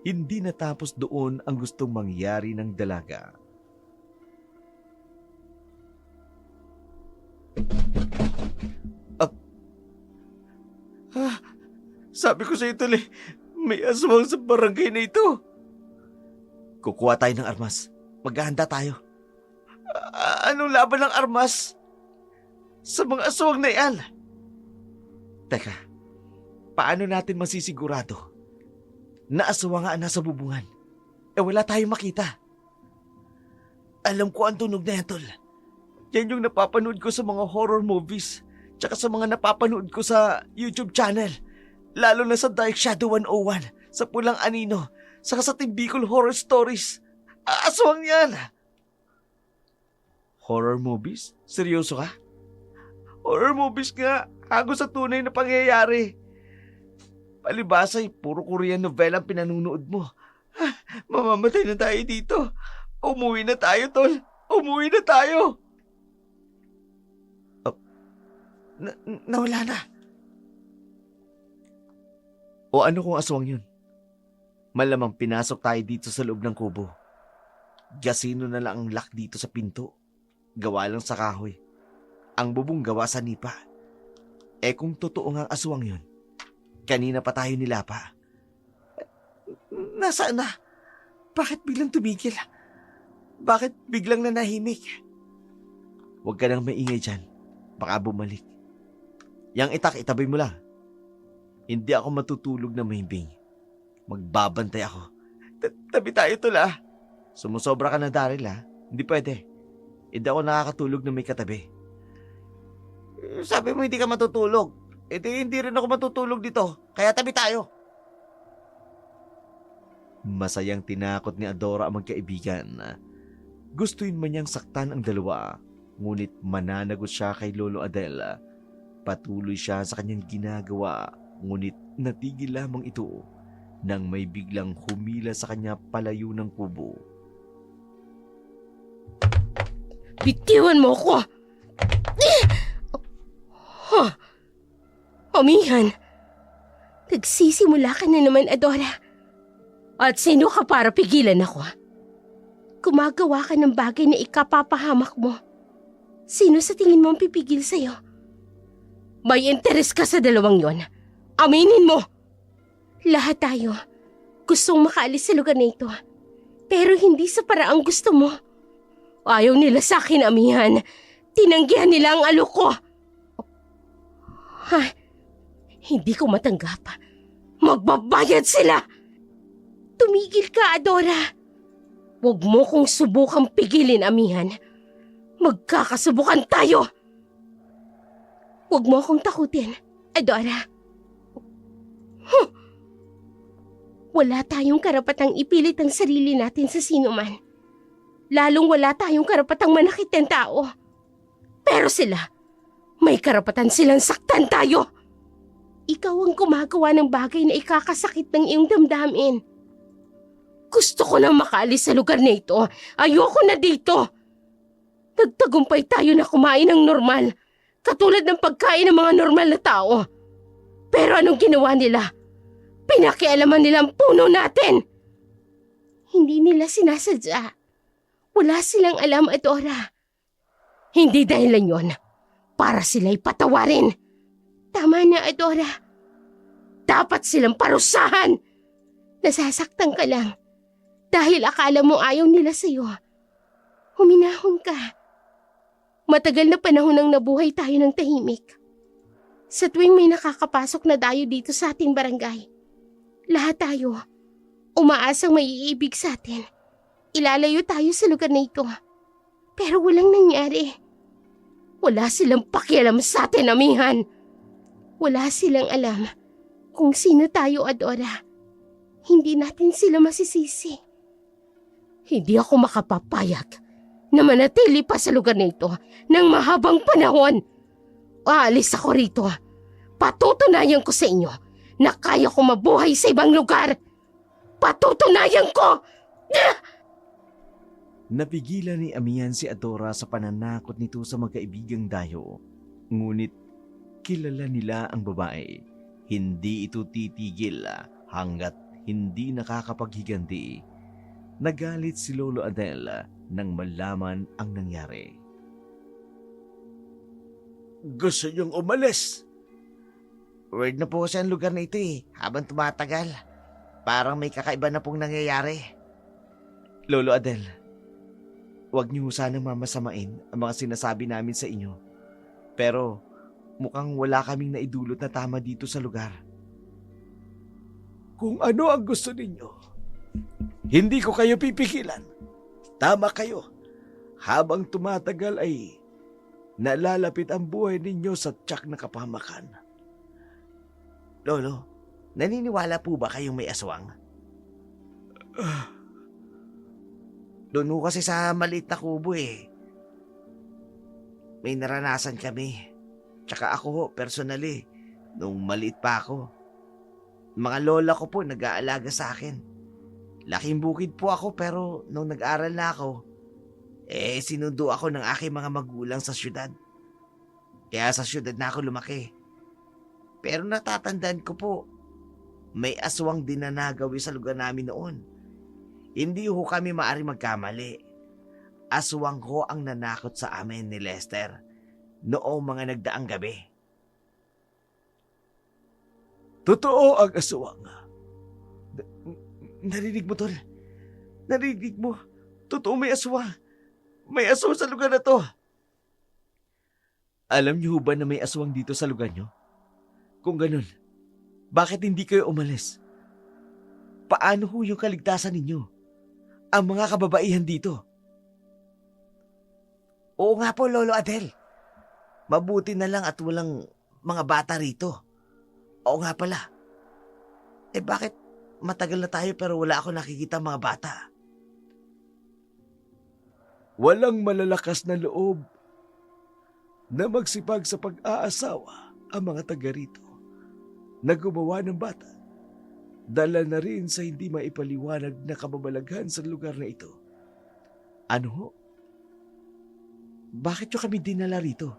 hindi natapos doon ang gustong mangyari ng dalaga. Sabi ko sa ito, may aswang sa barangay na ito. Kukuha tayo ng armas. Maghahanda tayo. Anong laban ng armas sa mga aswang na yan? Teka, paano natin masisigurado na aswang nga ang nasa bubungan? Wala tayong makita. Alam ko ang tunog na yan, tol. Yan yung napapanood ko sa mga horror movies tsaka sa mga napapanood ko sa YouTube channel. Lalo na sa Dark Shadow 101, sa Pulang Anino, saka sa Team Bicol Horror Stories. Aswang yan! Horror movies? Seryoso ka? Horror movies nga, hago sa tunay na pangyayari. Palibasay, puro Korean novela ang pinanunood mo. Mamamatay na tayo dito. Umuwi na tayo, tol. Umuwi na tayo. Nawala na. O ano kung aswang yun? Malamang pinasok tayo dito sa loob ng kubo. Gasino na lang ang lock dito sa pinto. Gawa lang sa kahoy. Ang bubong gawa sa nipa. Kung totoo nga aswang yun, kanina pa tayo nilapa. Nasaan na? Bakit biglang tumigil? Bakit biglang nanahimik? Huwag ka nang maingay dyan. Baka bumalik. Yang itak, itabi mo lang. Hindi ako matutulog na mahimbing. Magbabantay ako. Tabi tayo, tol, Sumusobra ka na, Daryl, Hindi pwede. Hindi ako nakakatulog na may katabi. Sabi mo hindi ka matutulog. Hindi rin ako matutulog dito. Kaya tabi tayo. Masayang tinakot ni Adora ang magkaibigan. Gustuin man niyang saktan ang dalawa, ngunit mananagot siya kay Lolo Adel. Patuloy siya sa kanyang ginagawa, ngunit natigil lamang ito nang may biglang humila sa kanya palayo ng kubo. Bitiwan mo ko! Amihan, nagsisimula ka na naman, Adora. At sino ka para pigilan ako? Gumagawa ka ng bagay na ikapapahamak mo. Sino sa tingin mo ang pipigil sa'yo? May interes ka sa dalawang yon. Aminin mo! Lahat tayo gustong makaalis sa lugar na ito. Pero hindi sa paraang gusto mo. Ayaw nila sa akin, amihan. Tinanggihan nila ang alok ko. Hindi ko matanggap. Magbabayad sila! Tumigil ka, Adora. Huwag mo kong subukang pigilin, amihan. Magkakasubukan tayo. Huwag mo akong takutin, Adora. Wala tayong karapatang ipilit ang sarili natin sa sinuman. Lalong wala tayong karapatang manakit ng tao. Pero sila, may karapatan silang saktan tayo. Ikaw ang gumagawa ng bagay na ikakasakit ng iyong damdamin. Gusto ko nang makaalis sa lugar na ito. Ayoko na dito. Nagtagumpay tayo na kumain ng normal. Katulad ng pagkain ng mga normal na tao. Pero anong ginawa nila? Pinakialaman nila ang puno natin. Hindi nila sinasadya. Wala silang alam, Adora. Hindi dahilan yon para sila'y patawarin. Tama na, Adora. Dapat silang parusahan. Nasasaktan ka lang. Dahil akala mo ayaw nila sa'yo. Huminahon ka. Matagal na panahon nang nabuhay tayo ng tahimik. Sa tuwing may nakakapasok na dayo dito sa ating barangay, lahat tayo, umaasang may iibig sa atin. Ilalayo tayo sa lugar na ito. Pero walang nangyari. Wala silang pakialam sa atin, amihan. Wala silang alam kung sino tayo, Adora. Hindi natin sila masisisi. Hindi ako makapapayag na manatili pa sa lugar na ito ng mahabang panahon. Aalis ako rito. Patutunayan ko sa inyo na kaya ko mabuhay sa ibang lugar. Patutunayan ko! Napigilan ni Amihan si Adora sa pananakot nito sa magkaibigang dayo. Ngunit kilala nila ang babae. Hindi ito titigil hanggat hindi nakakapaghiganti. Nagalit si Lolo Adel nang malaman ang nangyari. Gusto niyong umalis? Word na po kasi ang lugar na ito habang tumatagal. Parang may kakaiba na pong nangyayari. Lolo Adel, huwag niyo sanang mamasamain ang mga sinasabi namin sa inyo. Pero mukhang wala kaming naidulot na tama dito sa lugar. Kung ano ang gusto ninyo, hindi ko kayo pipigilan. Tama kayo. Habang tumatagal ay nalalapit ang buhay ninyo sa tiyak na kapahamakan. Lolo, naniniwala po ba kayong may aswang? Doon ho kasi sa maliit na kubo may naranasan kami. Tsaka ako ho, personally, nung maliit pa ako. Mga lola ko po nag-aalaga sa akin. Laking bukid po ako pero nung nag-aral na ako, sinundo ako ng aking mga magulang sa syudad. Kaya sa syudad na ako lumaki. Pero natatandaan ko po, may aswang din na nagawi sa lugar namin noon. Hindi ho kami maari magkamali. Aswang ho ang nanakot sa amin ni Lester noong mga nagdaang gabi. Totoo ang aswang. Narinig mo, Tol? Narinig mo? Totoo may aswang. May aswang sa lugar na to. Alam niyo ba na may aswang dito sa lugar niyo? Kung ganun, bakit hindi kayo umalis? Paano ho yung kaligtasan ninyo? Ang mga kababaihan dito. Oo nga po, Lolo Adel. Mabuti na lang at walang mga bata rito. Oo nga pala. Bakit matagal na tayo pero wala ako nakikita mga bata? Walang malalakas na loob na magsipag sa pag-aasawa ang mga taga rito na gumawa ng bata. Dala na rin sa hindi maipaliwanag na kababalaghan sa lugar na ito. Ano ho? Bakit nyo kami dinala rito?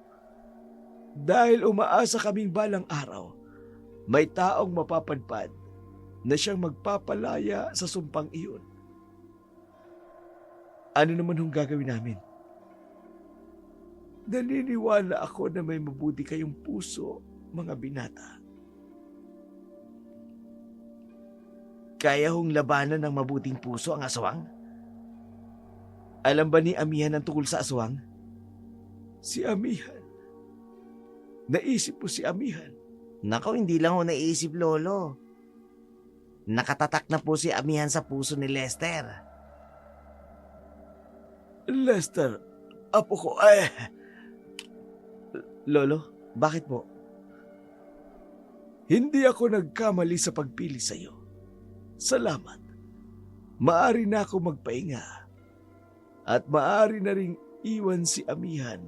Dahil umaasa kaming balang araw, may taong mapapadpad na siyang magpapalaya sa sumpang iyon. Ano naman hong gagawin namin? Naniniwala ako na may mabuti kayong puso, mga binata. Kaya hong labanan ng mabuting puso ang aswang? Alam ba ni Amihan ang tungkol sa aswang? Si Amihan. Naisip mo si Amihan. Nako, hindi lang ho naisip, Lolo. Nakatatak na po si Amihan sa puso ni Lester. Lester, apo ko, Lolo, bakit po? Hindi ako nagkamali sa pagpili sa iyo. Salamat. Maari na ako magpahinga. At maari na ring iwan si Amihan.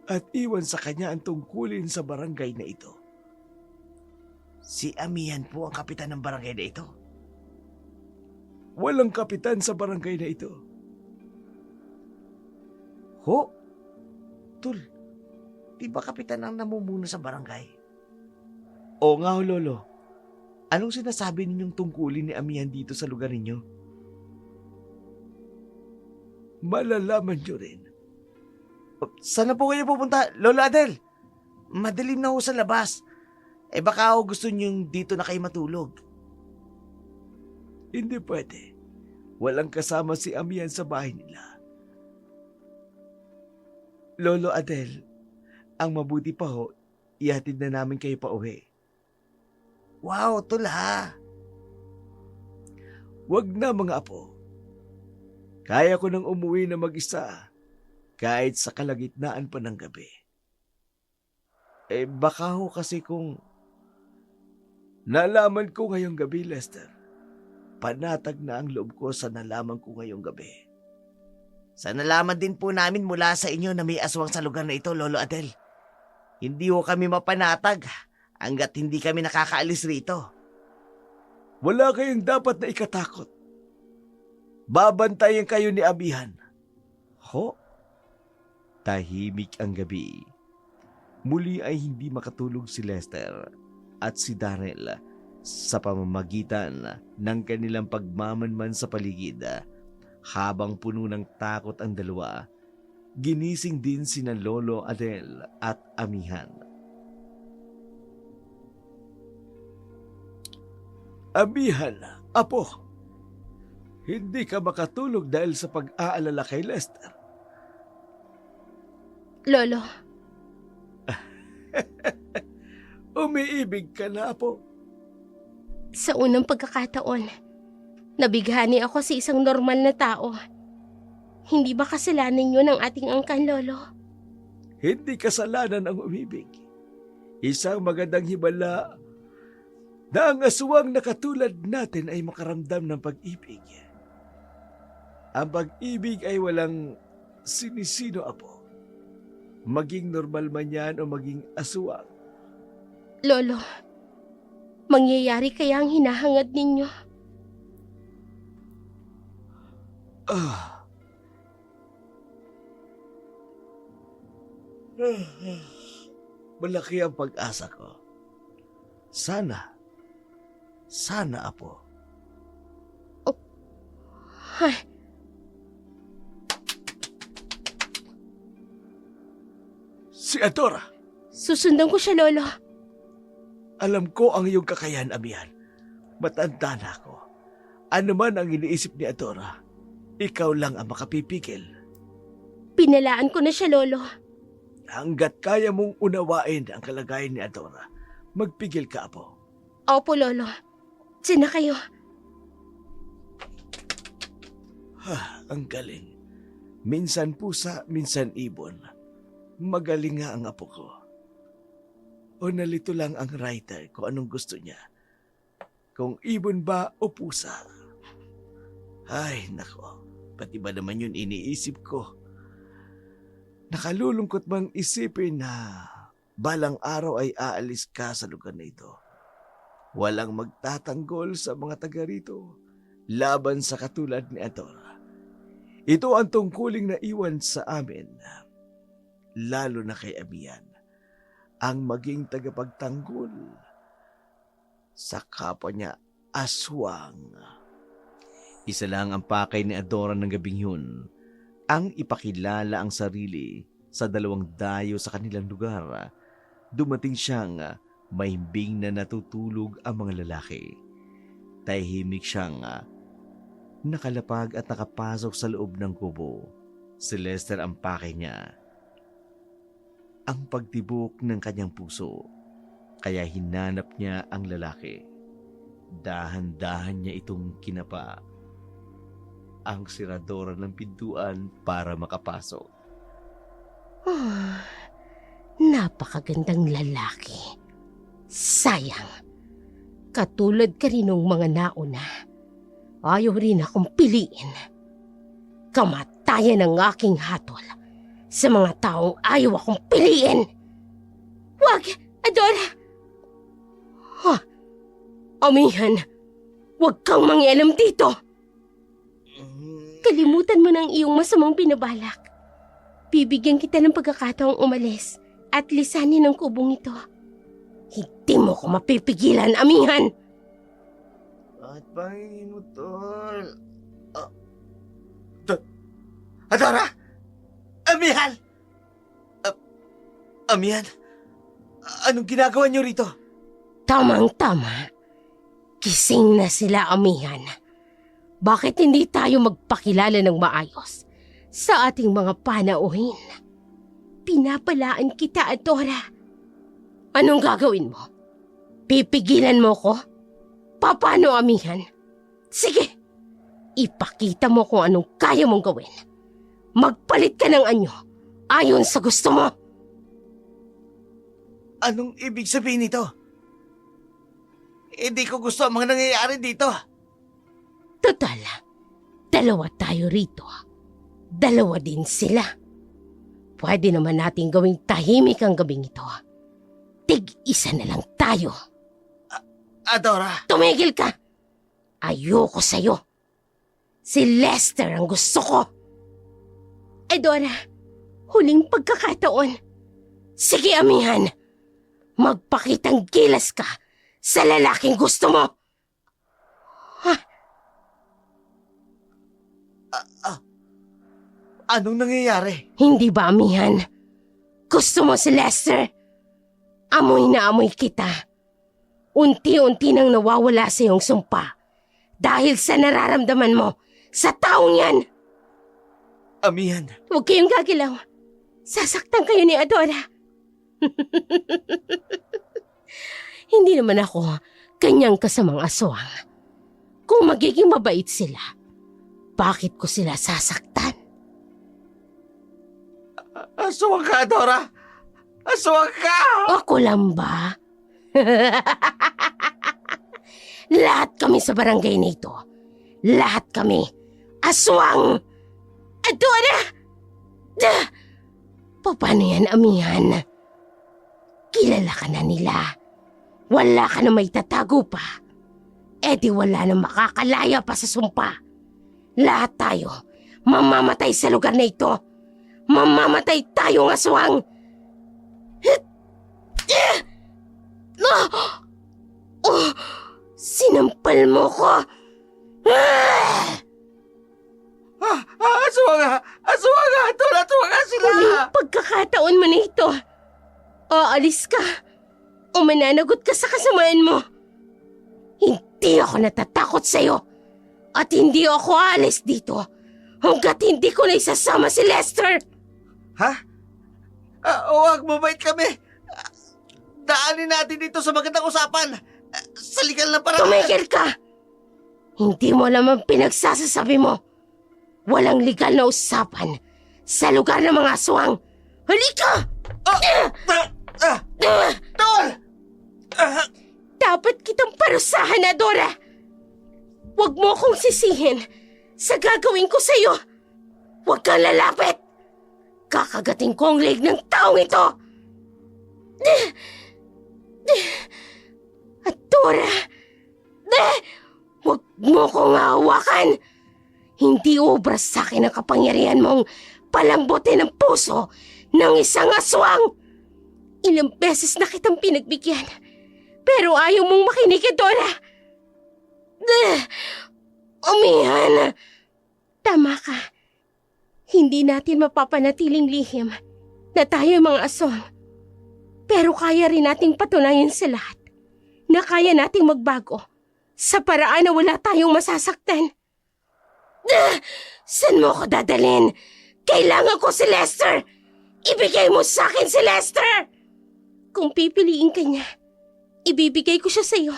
At iwan sa kanya ang tungkulin sa barangay na ito. Si Amihan po ang kapitan ng barangay na ito. Walang kapitan sa barangay na ito. Ho? Tul, di ba kapitan ang namumuno sa barangay? Oo nga ho, Lolo. Anong sinasabi ninyong tungkulin ni Amihan dito sa lugar ninyo? Malalaman nyo rin. Saan na po kayo pupunta, Lolo Adel? Madilim na ho sa labas. Baka ho gusto niyong dito na kayo matulog. Hindi pwede. Walang kasama si Amihan sa bahay nila. Lolo Adel, ang mabuti pa ho, ihatid na namin kayo pa uwi. Wow, Tul ha. Wag na mga apo. Kaya ko nang umuwi na mag-isa kahit sa kalagitnaan pa ng gabi. Baka ho kasi kung Nalaman ko ngayong gabi, Lester. Panatag na ang loob ko sa nalaman ko ngayong gabi. Sa nalaman din po namin mula sa inyo na may aswang sa lugar na ito, Lolo Adel. Hindi ho kami mapanatag hanggat hindi kami nakakaalis rito. Wala kayong dapat na ikatakot. Babantayan kayo ni Amihan. ho, tahimik ang gabi. Muli ay hindi makatulog si Lester at si Darrell sa pamamagitan ng kanilang pagmamanman sa paligid. Habang puno ng takot ang dalawa, ginising din sina Lolo Adel at Amihan. Amihan, apo, hindi ka makatulog dahil sa pag-aalala kay Lester. Lolo, Umiibig ka na, apo. sa unang pagkakataon, nabighani ako sa isang normal na tao. Hindi ba kasalanan yun ng ating angkan, Lolo? Hindi kasalanan ang umibig. Isang magandang himala na ang aswang na katulad natin ay makaramdam ng pag-ibig. Ang pag-ibig ay walang sinisino, apo. Maging normal man yan o maging aswang. Lolo, mangyayari kaya ang hinahangad ninyo? Malaki ang pag-asa ko. Sana, apo. Ay, Si Adora, susundan ko siya, Lolo. alam ko ang iyong kakayahan, Amihan. Matanda na ako. Ano man ang iniisip ni Adora, ikaw lang ang makapipigil. Pinalaan ko na siya, Lolo. Hanggat kaya mong unawain ang kalagayan ni Adora, magpigil ka, apo. Opo, Lolo. Diyan na kayo. Ang galing. Minsan pusa, minsan ibon. Magaling nga ang apo ko. O nalito lang ang writer kung anong gusto niya. Kung ibon ba o pusa. Ay, nako. Pati ba naman yun iniisip ko? Nakalulungkot bang isipin na balang araw ay aalis ka sa lugar na ito? Walang magtatanggol sa mga taga rito laban sa katulad ni Adora. Ito ang tungkuling na iwan sa amin, lalo na kay Amihan, ang maging tagapagtanggol sa kapwa niya aswang. Isa lang ang pakay ni Adora ng gabing yun, ang ipakilala ang sarili sa dalawang dayo sa kanilang lugar. Dumating siyang mahimbing na natutulog ang mga lalaki. Tahimik siyang nakalapag at nakapasok sa loob ng kubo. Si Lester ang pakay niya. Ang pagtibok ng kanyang puso, kaya hinanap niya ang lalaki. Dahan-dahan niya itong kinapa ang siradora ng pintuan para makapasok. Napakagandang lalaki. Sayang. Katulad ka rin ng mga nauna. Ayaw rin akong piliin. Kamatayan ang aking hatol sa mga taong ayaw akong piliin. Wag, Adora! Amihan, wag kang mangialam dito. Kalimutan mo ng iyong masamang binabalak. bibigyan kita ng pagkakataong umalis at lisanin ang kubong ito. Hindi mo ko mapipigilan, amihan! At pangingin mo, tol. Adora! Amihan! Amihan? Anong ginagawa niyo rito? Tamang-tama. Kising na sila, amihan. Bakit hindi tayo magpakilala ng maayos sa ating mga panauhin? Pinapalaan kita, Adora. Anong gagawin mo? Pipigilan mo ko? Paano, amihan? Sige, ipakita mo kung anong kaya mong gawin. Magpalit ka ng anyo ayon sa gusto mo. Anong ibig sabihin nito? Hindi ko gusto ang mga nangyayari dito. Total, dalawa tayo rito. Dalawa din sila. Pwede naman natin gawing tahimik ang gabing ito. Tig-isa na lang tayo. Adora! Tumigil ka! Ayoko sa'yo. Si Lester ang gusto ko. Adora, huling pagkakataon. Sige, amihan. Magpakitang gilas ka sa lalaking gusto mo. Anong nangyayari? Hindi ba, amihan? Gusto mo si Lester? Amoy na amoy kita. Unti-unti nang nawawala sa iyong sumpa dahil sa nararamdaman mo sa taong yan. Amihan, Huwag kayong gagalaw. Sasaktan kayo ni Adora. Hindi naman ako kanyang kasamang aswang. Kung magiging mabait sila, bakit ko sila sasaktan? aswang ka, Adora! Aswang ka! Ako lang ba? Lahat kami sa barangay na ito. Lahat kami. Aswang! Adora! Paano yan, amihan? Kilala ka na nila. Wala ka na may tatago pa. E di wala na makakalaya pa sa sumpa. Lahat tayo mamamatay sa lugar na ito. Mamamatay tayong aswang. Sinampal mo ko. Aswang ka! Aswang ka! Adora, aswang ka sila! Huling pagkakataon mo na ito. Aalis ka. O mananagot ka sa kasamaan mo. Hindi ako natatakot sa'yo. At hindi ako aalis dito hanggat hindi ko na isasama si Lester. Ha? Huwag, mabait kami. Daanin natin dito sa magandang usapan. Sa legal na paraan. Tumigil ka. Hindi mo alam ang pinagsasasabi mo. Walang legal na usapan sa lugar ng mga aswang. Halika! Tol! Dapat kitang parusahan, Adora. Huwag mo akong sisihin sa gagawin ko sa'yo. Huwag kang lalapit. Kakagating ko ang leg ng taong ito. Adora, huwag mo kong hawakan. Hindi obra sa akin ang kapangyarihan mong palambutin ang puso ng isang aswang. Ilang beses na kitang pinagbigyan, pero ayaw mong makinig, Adora. Umihan. Tama ka. Hindi natin mapapanatiling lihim na tayo ay mga aswang. Pero kaya rin nating patunayan sa lahat na kaya nating magbago sa paraan na wala tayong masasaktan. Saan mo ko dadalhin? Kailangan ko si Lester. Ibigay mo sa akin si Lester. Kung pipiliin ka niya, ibibigay ko siya sa iyo.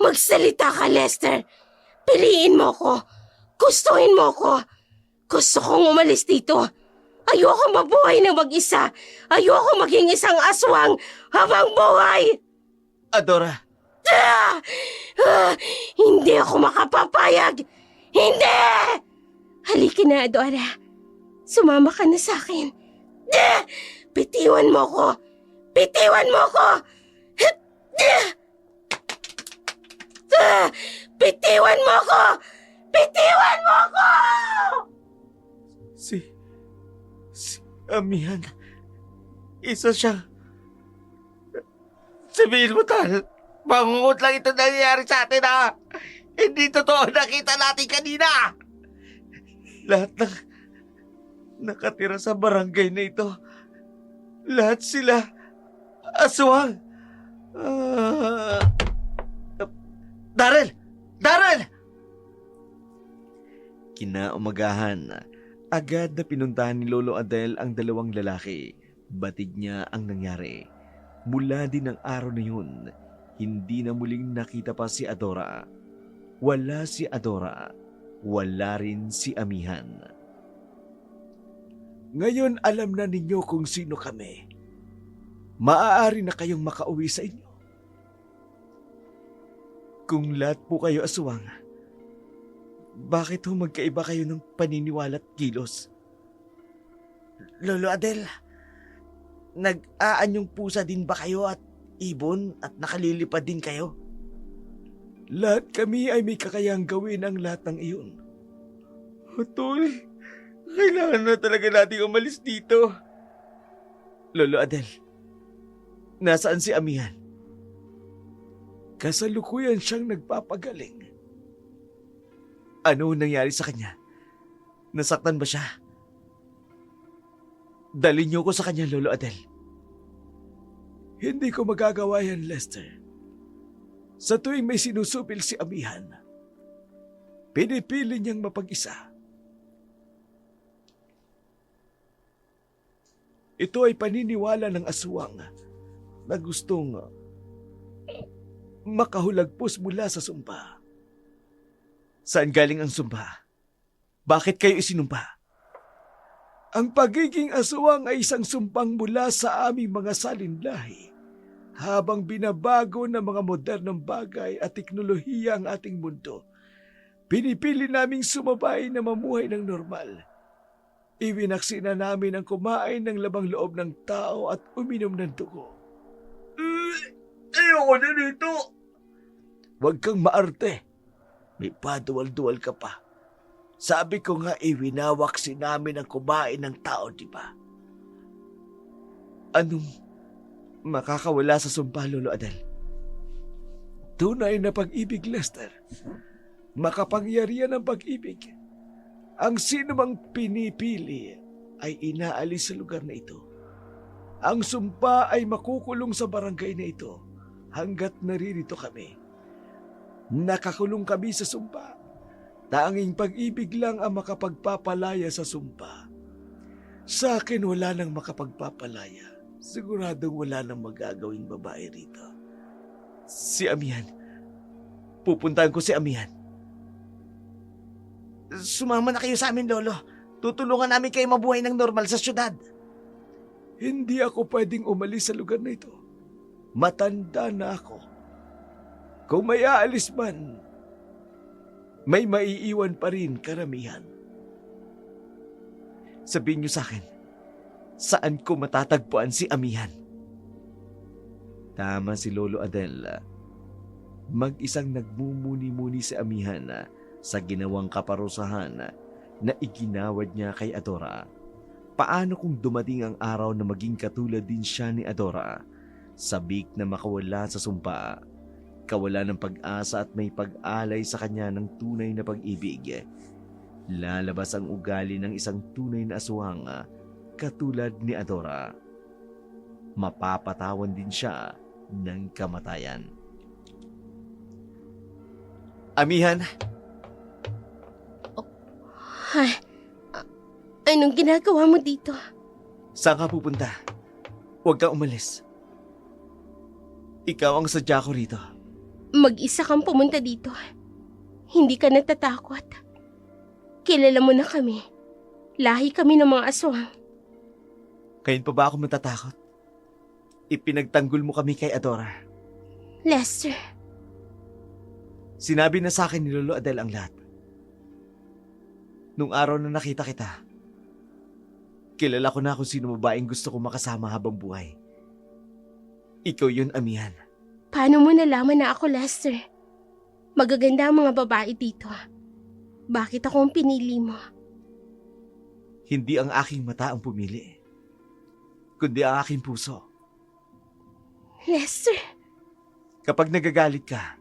Magsalita ka, Lester. Piliin mo ko. Gustuhin mo ko. Gusto kong umalis dito. Ayoko mabuhay na mag-isa. Ayoko maging isang aswang habang buhay. Adora. Hindi ako makapapayag. Hindi! Halika na, Adora. Sumama ka na sa akin. Bitiwan mo ko. Bitiwan mo ko. Bitiwan mo ko. Bitiwan mo ko! Amihan, isa siya. Sabihin mo, Tal, bangungot lang ito nangyayari sa atin, ha? Hindi totoo nakita natin kanina. Lahat ng nakatira sa barangay na ito, lahat sila aswang. Darrell! Darrell! Kinaumagahan, agad na pinuntahan ni Lolo Adel ang dalawang lalaki. Batid niya ang nangyari. Mula din ng araw na yun, hindi na muling nakita pa si Adora. Wala si Adora, wala rin si Amihan. Ngayon alam na ninyo kung sino kami. Maaari na kayong makauwi sa inyo. Kung lahat po kayo aswang, bakit ho magkaiba kayo ng paniniwala at kilos? Lolo Adel, nag-aanyong pusa din ba kayo at ibon at nakalilipad din kayo? Lahat kami ay may kakayang gawin ang lahat ng iyon. Tol, kailangan na talaga nating umalis dito. Lolo Adel, nasaan si Amihan? Kasalukuyan siyang nagpapagaling. Ano nangyari sa kanya? Nasaktan ba siya? Dalhin niyo ko sa kanya, Lolo Adel. Hindi ko magagawa yan, Lester. Sa tuwing may sinusupil si Amihan, pinipili niyang mapag-isa. Ito ay paniniwala ng aswang na gustong makahulagpos mula sa sumpa. Saan galing ang sumpa? Bakit kayo isinumpa? Ang pagiging aswang ay isang sumpang mula sa aming mga salinlahi. Habang binabago ng mga modernong bagay at teknolohiya ang ating mundo, pinipili naming sumabay na mamuhay ng normal. Iwinaksi na namin ang kumain ng labang loob ng tao at uminom ng dugo. Ayoko na dito. Huwag kang maarte. May paduwal-duwal ka pa. Sabi ko nga iwinawaksi namin ang kumain ng tao, di ba? Anong makakawala sa sumpa, Lolo Adel? Tunay na pag-ibig, Lester. Makapangyarihan ang pag-ibig. Ang sinumang pinipili ay inaalis sa lugar na ito. Ang sumpa ay makukulong sa barangay na ito hanggat naririto kami. Nakakulong kami sa sumpa. Tanging pag-ibig lang ang makapagpapalaya sa sumpa. Sa akin wala nang makapagpapalaya. Siguradong wala nang magagawing babae rito. Si Amihan. Pupuntahan ko si Amihan. Sumama na kayo sa amin, Lolo. Tutulungan namin kayo mabuhay ng normal sa syudad. Hindi ako pwedeng umalis sa lugar na ito. Matanda na ako. Kung may aalis man, may maiiwan pa rin karamihan. Sabihin niyo sa akin, saan ko matatagpuan si Amihan? Tama si Lolo Adel. Mag-isang nagmumuni-muni si Amihan sa ginawang kaparusahan na iginawad niya kay Adora. Paano kung dumating ang araw na maging katulad din siya ni Adora? Sabik na makawala sa sumpa, kawala ng pag-asa at may pag-alay sa kanya ng tunay na pag-ibig. Lalabas ang ugali ng isang tunay na aswang katulad ni Adora. Mapapatawan din siya ng kamatayan. Amihan! Anong ginagawa mo dito? Saan ka pupunta? Huwag kang umalis. Ikaw ang sadya ko rito. Mag-isa kang pumunta dito. Hindi ka natatakot. Kilala mo na kami. Lahi kami ng mga aswang. Kayon pa ba ako matatakot? Ipinagtanggol mo kami kay Adora. Lester, Sinabi na sa akin ni Lolo Adel ang lahat. Nung araw na nakita kita, kilala ko na kung sino babaeng gusto ko makasama habang buhay. Ikaw yun, Amihan. paano mo nalaman na ako, Lester? Magaganda ang mga babae dito. Bakit ako ang pinili mo? Hindi ang aking mata ang pumili. kundi ang aking puso. Lester, Kapag nagagalit ka,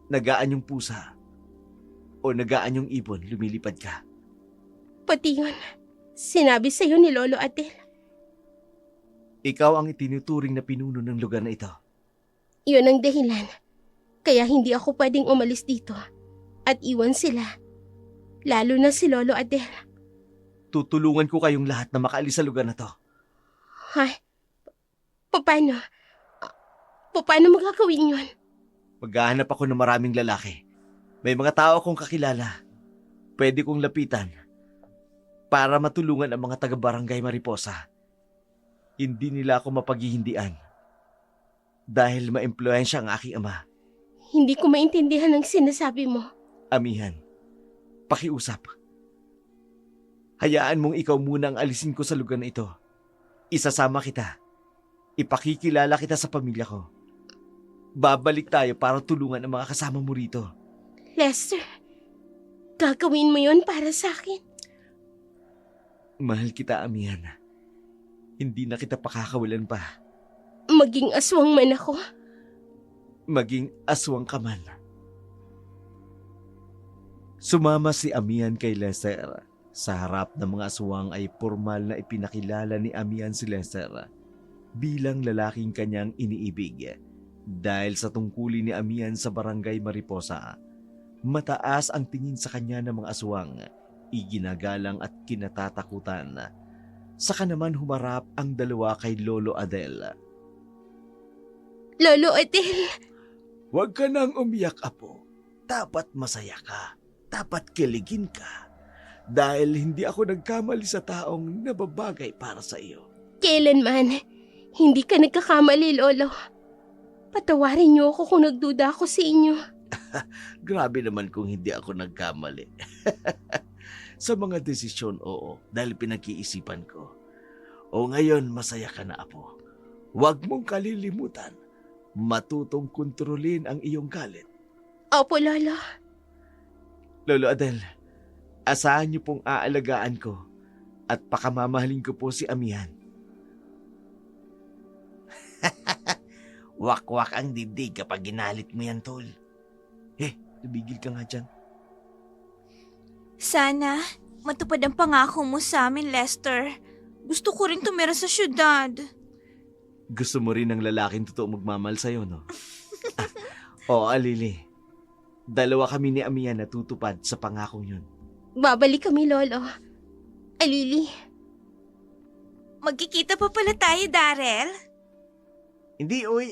nagaan yung pusa, o nagaan yung ibon, lumilipad ka. pati yun. Sinabi sa'yo ni Lolo Adel. Ikaw ang itinuturing na pinuno ng lugar na ito. Yun ang dahilan. Kaya hindi ako pwedeng umalis dito at iwan sila. Lalo na si Lolo Adel. Tutulungan ko kayong lahat na makaalis sa lugar na to. Ay, paano? Paano mo gagawin yun? Maghahanap ako ng maraming lalaki. May mga tao akong kakilala. Pwede kong lapitan para matulungan ang mga taga-barangay Mariposa. Hindi nila ako mapaghihindian dahil maimpluwensya ang aking ama. Hindi ko maintindihan ang sinasabi mo. Amihan, pakiusap. Hayaan mong ikaw muna ang alisin ko sa lugar na ito. Isasama kita. Ipakikilala kita sa pamilya ko. Babalik tayo para tulungan ang mga kasama mo rito. Lester, gagawin mo yun para sa akin. Mahal kita, Amihan. Hindi na kita pakakawalan pa. Maging aswang man ako. Maging aswang ka man. Sumama si Amihan kay Lester. Sa harap ng mga aswang ay formal na ipinakilala ni Amihan si Lester bilang lalaking kanyang iniibig. Dahil sa tungkulin ni Amihan sa barangay Mariposa, mataas ang tingin sa kanya ng mga aswang, iginagalang at kinatatakutan. Saka naman humarap ang dalawa kay Lolo Adel. Lolo Adel, Huwag ka nang umiyak, Apo. Dapat masaya ka. Dapat kiligin ka. Dahil hindi ako nagkamali sa taong nababagay para sa iyo. kailanman, hindi ka nagkakamali, Lolo. Patawarin niyo ako kung nagduda ako sa inyo. Grabe naman kung hindi ako nagkamali. Sa mga desisyon, oo, dahil pinag-iisipan ko. O ngayon, masaya ka na, Apo. Huwag mong kalilimutan. Matutong kontrolin ang iyong galit. Opo, Lolo. Lolo Adel, asahan niyo pong aalagaan ko at pakamamahalin ko po si Amihan. Wak-wak ang dibdib kapag ginalit mo yan, Tol. Tumigil ka nga dyan. Sana matupad ang pangako mo sa amin, Lester. Gusto ko rin tumira sa syudad. Gusto mo rin ng lalaking totoo magmamahal sa'yo, no? Oo, Alili. Dalawa kami ni Amihan na tutupad sa pangakong yun. Babalik kami, Lolo. Alili, Magkikita pa pala tayo, Darrell. Hindi, uy.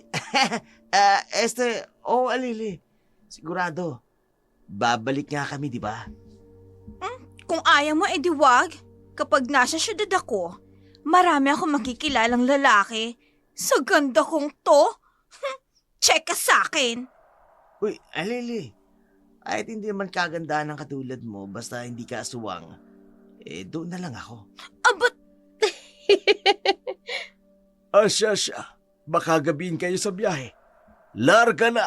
Alili. Sigurado. Babalik nga kami, di ba? Kung ayaw mo, edi wag. Kapag nasa syudad ako, marami akong makikilalang lalaki. Sa ganda kong to, check ka sa akin. Uy, Alili. Kahit hindi naman kagandahan ng katulad mo, basta hindi ka aswang, doon na lang ako. Abot, Asya. Baka gabihin kayo sa biyahe. Larga na!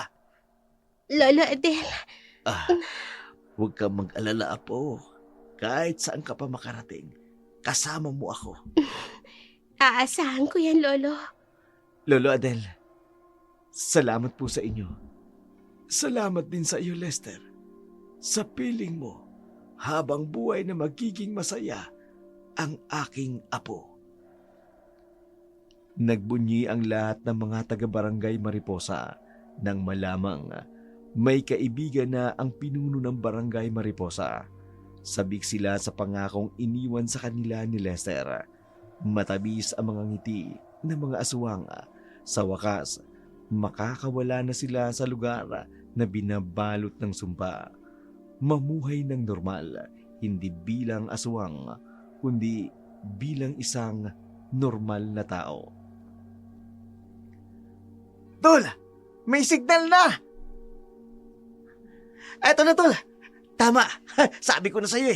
Lolo Adel. Huwag kang mag-alala, Apo. Kahit saan ka pa makarating, kasama mo ako. Aasahan ko yan, Lolo. Lolo Adel, salamat po sa inyo. Salamat din sa iyo, Lester. Sa piling mo, habang buhay na magiging masaya ang aking apo. Nagbunyi ang lahat ng mga taga-barangay Mariposa nang malamang may kaibigan na ang pinuno ng barangay Mariposa. Sabik sila sa pangakong iniwan sa kanila ni Lester. Matabis ang mga ngiti ng mga aswang. Sa wakas, makakawala na sila sa lugar na binabalot ng sumpa. Mamuhay ng normal, hindi bilang aswang, kundi bilang isang normal na tao. Tol, may signal na! Eto na, Tol. Tama, sabi ko na sa'yo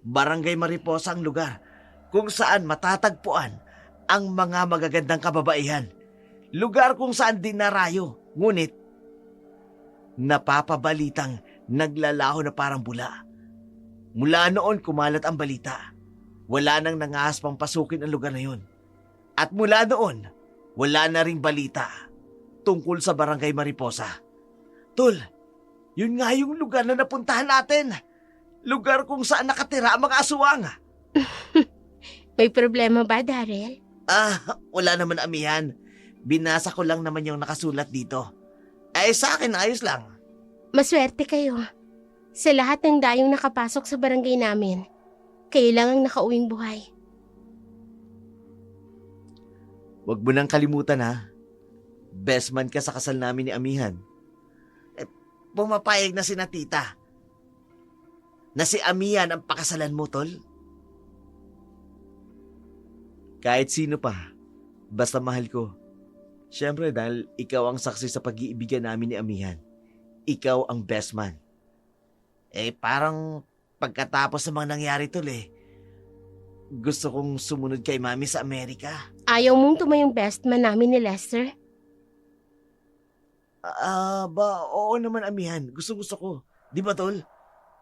Barangay Mariposa ang lugar kung saan matatagpuan ang mga magagandang kababaihan. Lugar kung saan dinarayo, ngunit napapabalitang naglalaho na parang bula. Mula noon kumalat ang balita. Wala nang nangahaspang pasukin ang lugar na yun. At mula noon, wala na ring balita tungkol sa Barangay Mariposa. Tol, yun nga yung lugar na napuntahan natin. Lugar kung saan nakatira ang mga aswang. May problema ba, Daryl? Wala naman amihan. Binasa ko lang naman yung nakasulat dito. Ay, sa akin ayos lang. Maswerte kayo. Sa lahat ng dayong nakapasok sa barangay namin, kayo lang ang nakauwing buhay. Huwag mo nang kalimutan ha. Best man ka sa kasal namin ni Amihan. Pumapayag na si na tita. Na si Amihan ang pakasalan mo, tol. Kahit sino pa, basta mahal ko. Siyempre dahil ikaw ang saksi sa pag-iibigan namin ni Amihan. Ikaw ang best man. Parang pagkatapos ng mga nangyari, tol gusto kong sumunod kay mami sa Amerika. Ayaw mong tumayong best man namin ni Lester? Oo naman, Amihan. Gusto ko. Di ba, tol?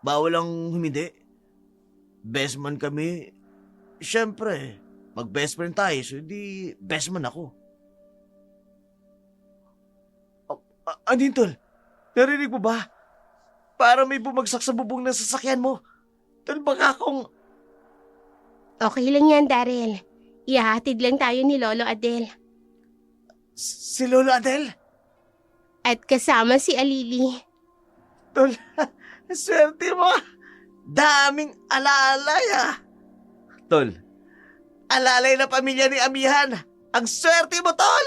Bawal ang humindi. Best man kami. Siyempre, mag-best friend tayo, so di best man ako. Andin, tol? Narinig mo ba? Para may bumagsak sa bubong ng sasakyan mo. Tol, baka akong... Okay lang yan, Daryl. Ihahatid lang tayo ni Lolo Adel. Si Lolo Adel? At kasama si Alili. Tol, swerte mo. Daming alalay, Tol, Alalay na pamilya ni Amihan. Ang swerte mo, tol!